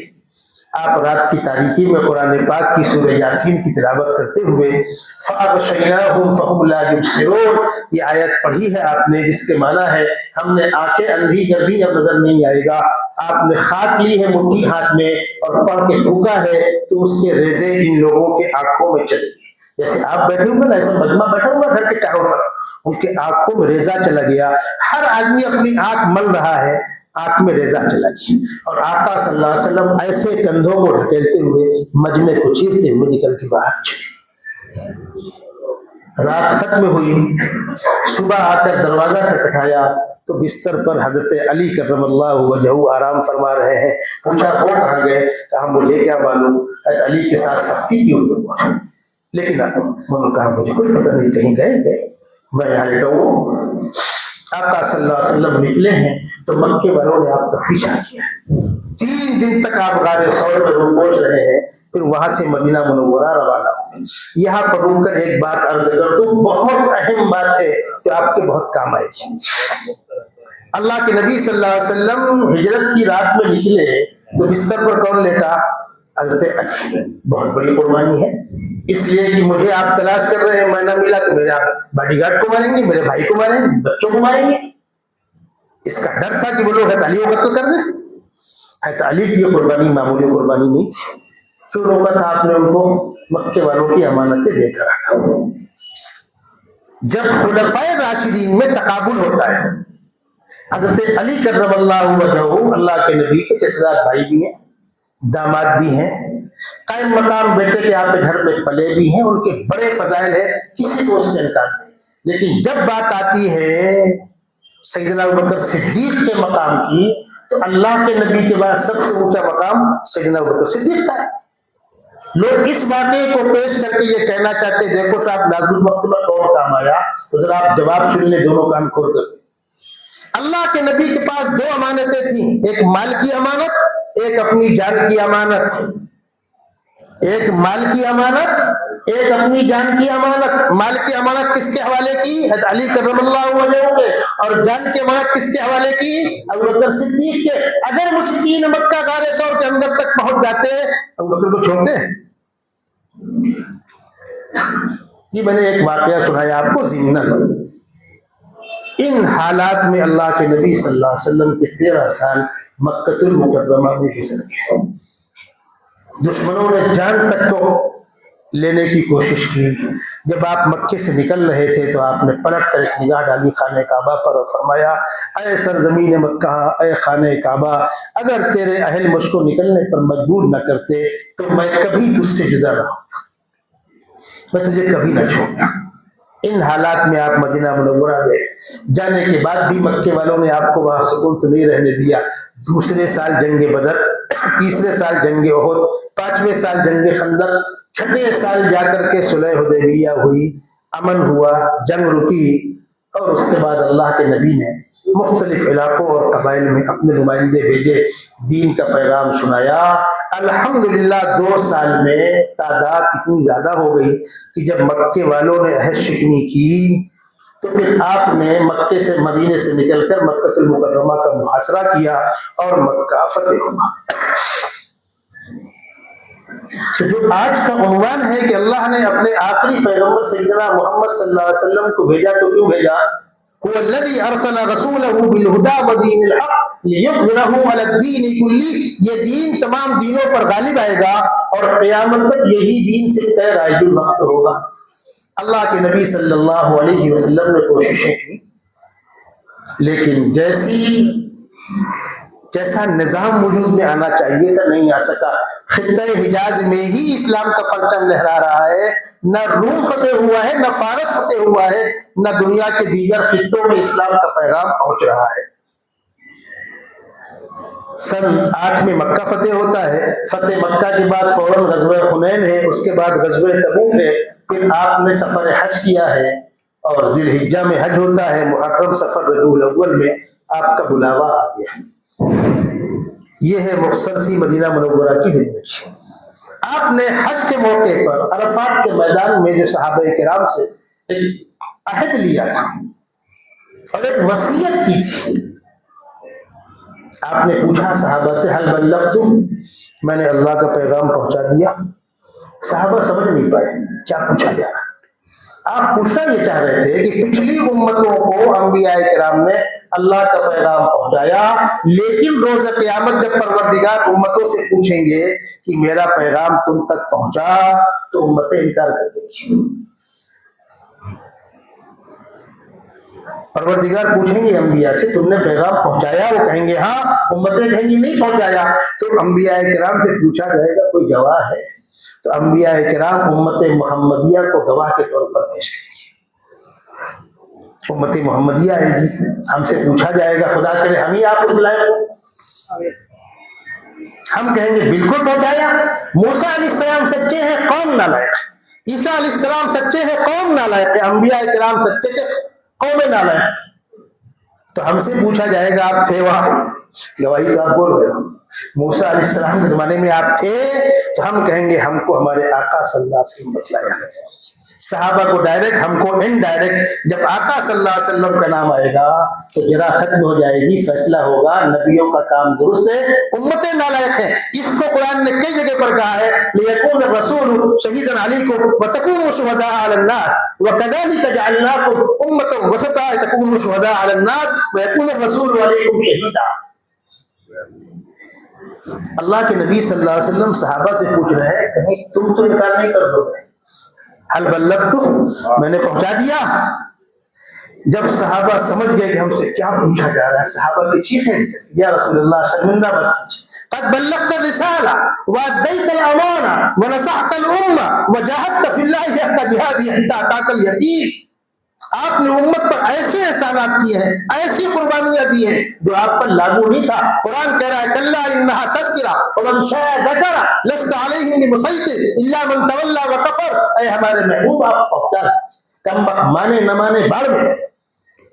آپ رات کی تاریکی میں قرآن پاک کی سورہ یاسین کی تلاوت کرتے ہوئے فَأَغْشَيْنَاهُمْ فَهُمْ لَا يُبْصِرُونَ، یہ آیت پڑھی ہے آپ نے، جس کے معنی ہے ہم نے آنکھیں اندھی کر دی، اب نظر نہیں آئے گا. آپ نے خاک لی ہے مٹھی ہاتھ میں اور پڑھ کے پھونکا ہے تو اس کے ریزے ان لوگوں کے آنکھوں میں چلے گئے. جیسے آپ بیٹھے ہوئے نا، ایسا مجمع بیٹھا ہوا گھر کے چاروں طرف، ان کے آنکھوں میں ریزہ چلا گیا. ہر آدمی اپنی آنکھ مل رہا ہے، آنکھ میں ریزہ چلا گیا. اور آقا صلی اللہ علیہ وسلم ایسے کندھوں کو ڈھکیلتے ہوئے مجمع کو چیرتے ہوئے نکل کے باہر چلے. رات ختم ہوئی، صبح آ کر دروازہ کھٹکھٹایا تو بستر پر حضرت علی کرم اللہ وجہہ آرام فرما رہے ہیں. پوچھا کون کہاں گئے؟ کہا مجھے کیا معلوم، حضرت علی کے ساتھ سختی کیوں ہوا. لیکن انہوں نے کہا مجھے کوئی پتہ نہیں، کہیں گئے میں یہاں لیٹا ہوں. آقا صلی اللہ علیہ وسلم نکلے ہیں تو مکے والوں نے آپ کا پیچھا کیا. 3 دن تک آپ غار ثور میں روپوش رہے ہیں، پھر وہاں سے مدینہ منورہ روانہ ہوئے. یہاں پر رک کر ایک بات عرض کر دوں، بہت اہم بات ہے جو آپ کے بہت کام آئے گی. اللہ کے نبی صلی اللہ علیہ وسلم ہجرت کی رات میں نکلے تو بستر پر کون لیٹا؟ حضرت علی. بہت بڑی قربانی ہے، اس لیے کہ مجھے آپ تلاش کر رہے ہیں، میں نہ ملا تو میرے آپ باڈی گارڈ کو ماریں گے، میرے بھائی کو ماریں گے، بچوں کو ماریں گے. اس کا ڈر تھا کہ وہ لوگ حضرت علی کو قتل کر دیں. حضرت علی کی یہ قربانی معمولی قربانی نہیں تھی. کیوں روکا تھا آپ نے ان کو؟ مکے والوں کی امانتیں دے کر آنا. جب خلفائے راشدین میں تقابل ہوتا ہے، حضرت علی کرم اللہ وجہہ اللہ کے نبی کے چچزاد بھائی بھی ہیں، داماد بھی ہیں، قائم مقام بیٹے کے آپ کے گھر میں پلے بھی ہیں، ان کے بڑے فضائل ہیں، کسی کو اس سے انکار نہیں. لیکن جب بات آتی ہے سیدنا ابوبکر صدیق کے مقام کی تو اللہ کے نبی کے بعد سب سے اونچا مقام سیدنا ابوبکر صدیق کا ہے. لوگ اس واقعے کو پیش کر کے یہ کہنا چاہتے ہیں دیکھو صاحب نازل وقت میں کون کام آیا، تو ذرا آپ جواب سن لیں دونوں کام کھول کر. اللہ کے نبی کے پاس 2 امانتیں تھیں، ایک مال کی امانت، ایک اپنی جان کی امانت. ایک مال کی امانت، ایک اپنی جان کی امانت. مال کی امانت کس کے حوالے کی؟ حضرت علی کرم اللہ وجہہ کے. اور جان کی امانت کس کے حوالے کی؟ ابوبکر صدیق کے. اگر مشرکین مکہ غار ثور کے اندر تک پہنچ جاتے ابوبکر کو چھوڑتے ہیں؟ یہ میں نے ایک واقعہ سنایا آپ کو ضمناً. ان حالات میں اللہ کے نبی صلی اللہ علیہ وسلم کے 13 سال مکہ المکرمہ میں گزر گئے. دشمنوں نے جان تک کو لینے کی کوشش کی. جب آپ مکے سے نکل رہے تھے تو آپ نے پلٹ کر ایک نگاہ ڈالی خانہ کعبہ پر اور فرمایا اے سرزمین مکہ، اے خانہ کعبہ، اگر تیرے اہل مجھ کو نکلنے پر مجبور نہ کرتے تو میں کبھی تجھ سے جدا نہ ہوتا، میں تجھے کبھی نہ چھوڑتا. ان حالات میں آپ مدینہ منورہ گئے. جانے کے بعد بھی مکے والوں نے آپ کو وہاں سکون سے نہیں رہنے دیا. دوسرے سال جنگ بدر، تیسرے سال جنگ احد، 5ویں سال جنگ خندق، 6ویں سال جا کر کے صلح حدیبیہ ہوئی، امن ہوا، جنگ رکی. اور اس کے بعد اللہ کے نبی نے مختلف علاقوں اور قبائل میں اپنے نمائندے بھیجے، دین کا پیغام سنایا. الحمدللہ 2 سال میں تعداد اتنی زیادہ ہو گئی کہ جب مکے والوں نے عہد شکنی کی تو پھر آپ نے مکے سے مدینے سے نکل کر مکہ المکرمہ کا محاصرہ کیا اور مکہ فتح ہوا. تو جو آج کا عنوان ہے کہ اللہ نے اپنے آخری پیغمبر سیدنا محمد صلی اللہ علیہ وسلم کو بھیجا، تو کیوں بھیجا؟ هو الذی ارسل رسولہ بالہدی ودین الحق لیظہرہ علی الدین کلہ. یہ دین تمام دینوں پر غالب آئے گا اور قیامت تک یہی دین سے رائج الوقت ہوگا. اللہ کے نبی صلی اللہ علیہ وسلم نے کوششیں کی، لیکن جیسا نظام وجود میں آنا چاہیے تھا نہیں آ سکا. خطہ حجاز میں ہی اسلام کا پرچم لہرا رہا ہے، نہ روم فتح ہوا ہے، نہ فارس فتح ہوا ہے، نہ دنیا کے دیگر خطوں میں اسلام کا پیغام پہنچ رہا ہے۔ سن 8 میں مکہ فتح ہوتا ہے، فتح مکہ کے بعد فوراً غزوہ حنین ہے، اس کے بعد غزوہ تبوک ہے، پھر آپ نے سفر حج کیا ہے اور ذی الحجہ میں حج ہوتا ہے، محرم صفر ربیع الاول میں آپ کا بلاوا آ گیا ہے۔ یہ ہے مختصر سی مدینہ منورہ کی زندگی۔ آپ نے حج کے موقع پر عرفات کے میدان میں جو صحابہ کرام سے ایک عہد لیا تھا اور ایک وصیت کی تھی، آپ نے پوچھا صحابہ سے حل بلغت، میں نے اللہ کا پیغام پہنچا دیا؟ صحابہ سمجھ نہیں پائے کیا پوچھا جا رہا۔ آپ پوچھنا یہ چاہ رہے تھے کہ پچھلی امتوں کو انبیاء کرام نے اللہ کا پیغام پہنچایا، لیکن روز قیامت جب پروردگار امتوں سے پوچھیں گے کہ میرا پیغام تم تک پہنچا، تو امتیں انکار کر دیں گی۔ پروردگار پوچھیں گے انبیاء سے تم نے پیغام پہنچایا؟ وہ کہیں گے ہاں، امتیں کہیں گی نہیں پہنچایا۔ تو انبیاء کرام سے پوچھا جائے گا کوئی گواہ ہے؟ تو انبیاء کرام امت محمدیہ کو گواہ کے طور پر پیش کریں گے۔ امت محمدیہ آئے گی، ہم سے پوچھا جائے گا، خدا کرے ہم ہی آپ کو بلائیں، ہم کہیں گے بالکل پہنچایا۔ موسیٰ علیہ السلام سچے ہیں، قوم نالائق۔ عیسیٰ علیہ السلام سچے ہیں، قوم نالائق۔ انبیاء کرام سچے تھے، قوم نالائق۔ تو ہم سے پوچھا جائے گا آپ تھے وہاں؟ گواہی تو آپ بول رہے ہو۔ موسیٰ علیہ السلام کے زمانے میں آپ تھے؟ تو ہم کہیں گے ہم کو ہمارے آقا صلی اللہ علیہ وسلم بتلایا، صحابہ کو ڈائریکٹ، ہم کو انڈائریکٹ۔ جب آقا صلی اللہ علیہ وسلم کا نام آئے گا تو جرا ختم ہو جائے گی، فیصلہ ہوگا نبیوں کا کام درست ہے، امتیں نالائق ہیں۔ اس کو قرآن نے کئی جگہ پر کہا ہے لِيَكُونَ الرَّسُولُ شَهِيدًا عَلَيْكُمْ وَتَكُونُوا شُهَدَاءَ عَلَى النَّاسِ وَكَذَلِكَ جَعَلْنَاكُمْ أُمَّةً وَسَطًا لِتَكُونُوا شُهَدَاءَ عَلَى النَّاسِ وَيَكُونَ الرَّسُولُ عَلَيْكُمْ شَهِيدًا۔ اللہ کے نبی صلی اللہ علیہ وسلم صحابہ سے پوچھ رہے ہیں، کہیں تم تو انکار نہیں کر دو گے؟ حل بلغت، میں نے پہنچا دیا؟ جب صحابہ سمجھ گئے کہ ہم سے کیا پوچھا جا رہا ہے، صحابہ کی چیخیں نکلی، یا رسول اللہ شرمندہ مت کیجیے، قد بلغت الرسالہ وادیت الامانہ ونصحت الامہ وجاہدت فی اللہ حق جہادہ حتی اتاک الیقین۔ آپ نے امت پر ایسے احسانات کیے ہیں، ایسی قربانیاں دی ہیں جو آپ پر لاگو نہیں تھا۔ قرآن کہہ رہا ہے کلا انہا تذکرہ فمن شاء ذکر لست علیہم بمسیطر الا من تولی وکفر۔ اے ہمارے محبوب آپ پہنچا رہے، کم وقت مانے نہ مانے باڑ میں،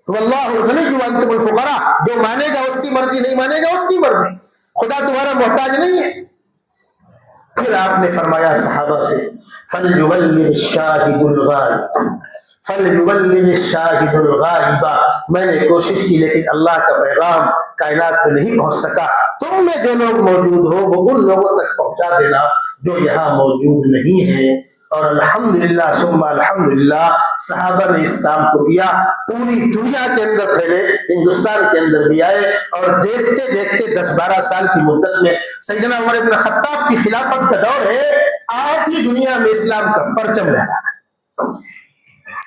واللہ الغنی وانتم الفقراء، جو مانے گا اس کی مرضی، نہیں مانے گا اس کی مرضی، خدا تمہارا محتاج نہیں ہے۔ پھر آپ نے فرمایا صحابہ سے فَلْيُبَلِّغِ الشَّاهِدُ الْغَائِبَ فَلْيُبَلِّغِ الشَّاهِدُ الْغَائِبَ۔ میں نے کوشش کی لیکن اللہ کا پیغام کائنات میں نہیں پہنچ سکا، تم میں جو لوگ موجود ہو وہ ان لوگوں تک پہنچا دینا جو یہاں موجود نہیں ہیں۔ اور الحمدللہ ثم الحمدللہ صحابہ نے اس کام کو کیا، پوری دنیا کے اندر پھیلے، ہندوستان کے اندر بھی آئے، اور دیکھتے دیکھتے 10-12 سال کی مدت میں سیدنا عمر بن خطاب کی خلافت کا دور ہے، آج ہی دنیا میں اسلام کا پرچم لہرا رہا ہے۔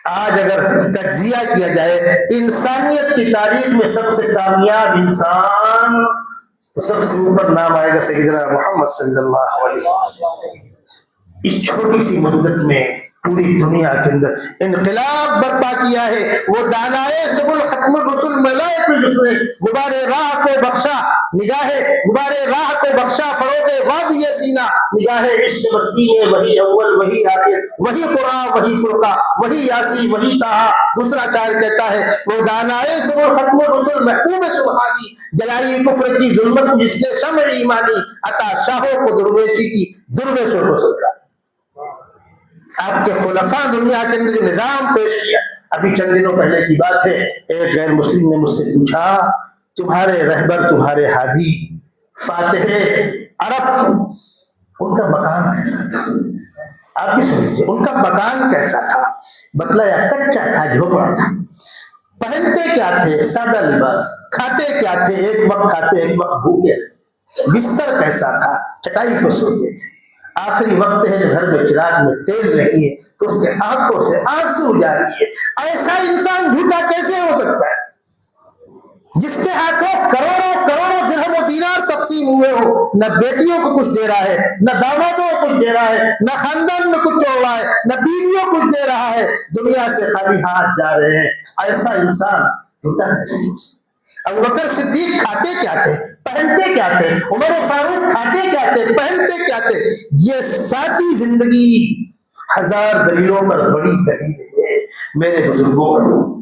آج اگر تجزیہ کیا جائے انسانیت کی تاریخ میں سب سے کامیاب انسان، تو سب سے اوپر نام آئے گا سیدنا محمد صلی اللہ علیہ وسلم۔ اس چھوٹی سی مدت میں پوری دنیا کے اندر انقلاب برپا کیا ہے۔ وہ دانائے سبل ختم الرسل ملائک میں جس نے غبار راہ کو بخشا، نگاہ غبار راہ کو بخشا، فروغ وادی سینہ، نگاہ عشق بستی میں وہی اول وہی آخر، وہی قرآن وہی فرقہ، وہی یاسین وہی طٰہٰ۔ دوسرا شاعر کہتا ہے وہ دانائے سبل ختم الرسل محبوب سبحانی، جلائی کفر کی ظلمت جس نے شمع ایمانی، عطا شاہوں کو درویشی کی درویشوں کو سجا۔ آپ کے خلفاء دنیا کے اندر جو نظام پیش کیا، ابھی چند دنوں پہلے کی بات ہے، ایک غیر مسلم نے مجھ سے پوچھا تمہارے رہبر، تمہارے ہادی فاتح عرب، ان کا مکان کیسا تھا؟ آپ بھی سن لیجیے، ان کا مکان کیسا تھا؟ بتلایا کچا تھا، جھوپڑا تھا، پہنتے کیا تھے؟ سادہ لباس، کھاتے کیا تھے؟ ایک وقت کھاتے ایک وقت بھوکے، بستر کیسا تھا؟ چٹائی پہ سوتے تھے۔ آخری وقت ہے جو گھر میں چراغ میں تیل نہیں ہے تو اس کے آنکھوں سے آنسو جاری ہے۔ ایسا انسان جھوٹا کیسے ہو سکتا ہے جس کے ہاتھوں کروڑوں کروڑوں درہم و دینار تقسیم تقسیم ہوئے ہو، نہ بیٹیوں کو کچھ دے رہا ہے، نہ دامادوں کو کچھ دے رہا ہے، نہ خاندان میں کچھ چھوڑ رہا ہے، نہ بیویوں کو کچھ دے رہا ہے، دنیا سے خالی ہاتھ جا رہے ہیں، ایسا انسان لوٹا کیسے ہو سکتا؟ ابوبکر صدیق کھاتے کیا تھے، پہنتے کیا تھے؟ عمر فاروق کھاتے کیا تھے، پہنتے کیا تھے؟ یہ ساتھی زندگی ہزار دلیلوں پر بڑی دلیل ہے میرے بزرگوں۔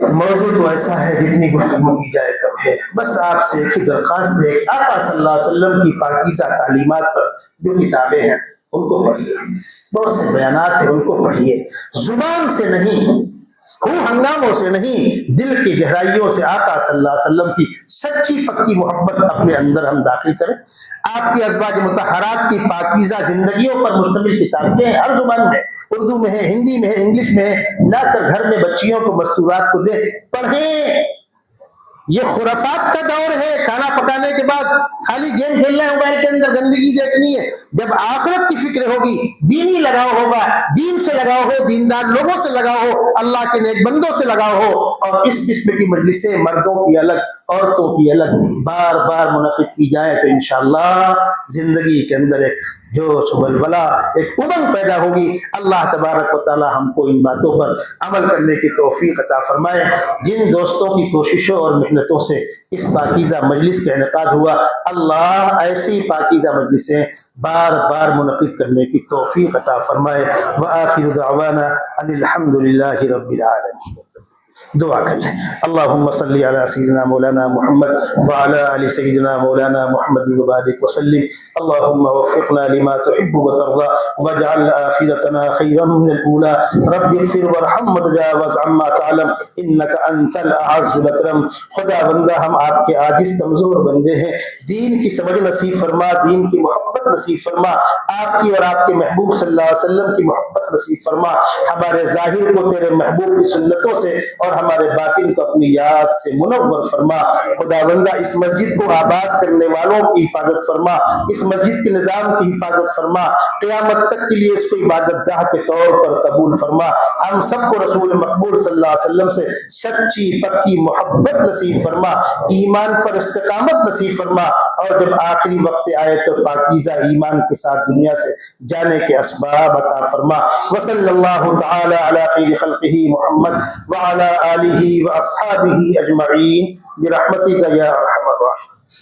موضوع تو ایسا ہے جتنی گفتگو کی جائے کم ہے۔ بس آپ سے ایک ہی درخواست ہے، آقا صلی اللہ علیہ وسلم کی پاکیزہ تعلیمات پر جو کتابیں ہیں ان کو پڑھیے، بہت سے بیانات ہیں ان کو پڑھیے، زبان سے نہیں، ہنگاموں سے نہیں، دل کی گہرائیوں سے آقا صلی اللہ علیہ وسلم کی سچی پکی محبت اپنے اندر ہم داخل کریں۔ آپ کی ازواج مطہرات کی پاکیزہ زندگیوں پر مشتمل کتابیں ہیں، ہر زبان میں، اردو میں ہے، ہندی میں ہے، انگلش میں ہے، لا کر گھر میں بچیوں کو مستورات کو دیں، پڑھیں۔ یہ خرافات کا دور ہے، کھانا پکانے کے بعد خالی گیم کھیلنا ہے، موبائل کے اندر گندگی دیکھنی ہے۔ جب آخرت کی فکر ہوگی، دینی لگاؤ ہوگا، دین سے لگاؤ ہو، دیندار لوگوں سے لگاؤ ہو، اللہ کے نیک بندوں سے لگاؤ ہو، اور اس قسم کی مجلسیں مردوں کی الگ عورتوں کی الگ بار بار منعقد کی جائے تو انشاءاللہ زندگی کے اندر ایک جوش ولولہ، ایک امنگ پیدا ہوگی۔ اللہ تبارک و تعالی ہم کو ان باتوں پر عمل کرنے کی توفیق عطا فرمائے۔ جن دوستوں کی کوششوں اور محنتوں سے اس پاکیزہ مجلس کا انعقاد ہوا، اللہ ایسی پاکیزہ مجلسیں بار بار منعقد کرنے کی توفیق عطا فرمائے۔ وآخر دعوانا ان الحمد للہ رب العالمین۔ دعا کر لیں۔ اللہم صلی علی سیدنا مولانا محمد وعلی آل سیدنا مولانا محمد وبارک وسلم۔ اللہم وفقنا لما تحب وترضى واجعل آخرتنا خيرا من الأولى۔ رب اغفر وارحم وتجاوز عما تعلم انك انت الاعز الاکرم۔ خدا بندہ ہم آپ کے عاجز کمزور بندے ہیں، دین کی سمجھ نصیب فرما، دین کی محبت نصیب فرما، آپ کی اور آپ کے محبوب صلی اللہ علیہ وسلم کی محبت نصیب فرما۔ ہمارے ظاہر کو تیرے محبوب کی سنتوں سے اور ہمارے باطن کو اپنی یاد سے منور فرما۔ خداوندہ اس مسجد کو آباد کرنے والوں کی حفاظت فرما، اس مسجد کے نظام کی حفاظت فرما، قیامت تک کے لیے اس کو عبادت گاہ کے طور پر قبول فرما۔ ہم سب کو رسول مقبول صلی اللہ علیہ وسلم سے سچی پکی محبت نصیب فرما، ایمان پر استقامت نصیب فرما، اور جب آخری وقت آئے تو پاکیزہ ایمان کے ساتھ دنیا سے جانے کے اسباب عطا فرما۔ وصلی اللہ تعالی علی خیر خلقہ محمد وعلی آلہ واصحابہ اجمعین برحمتک یا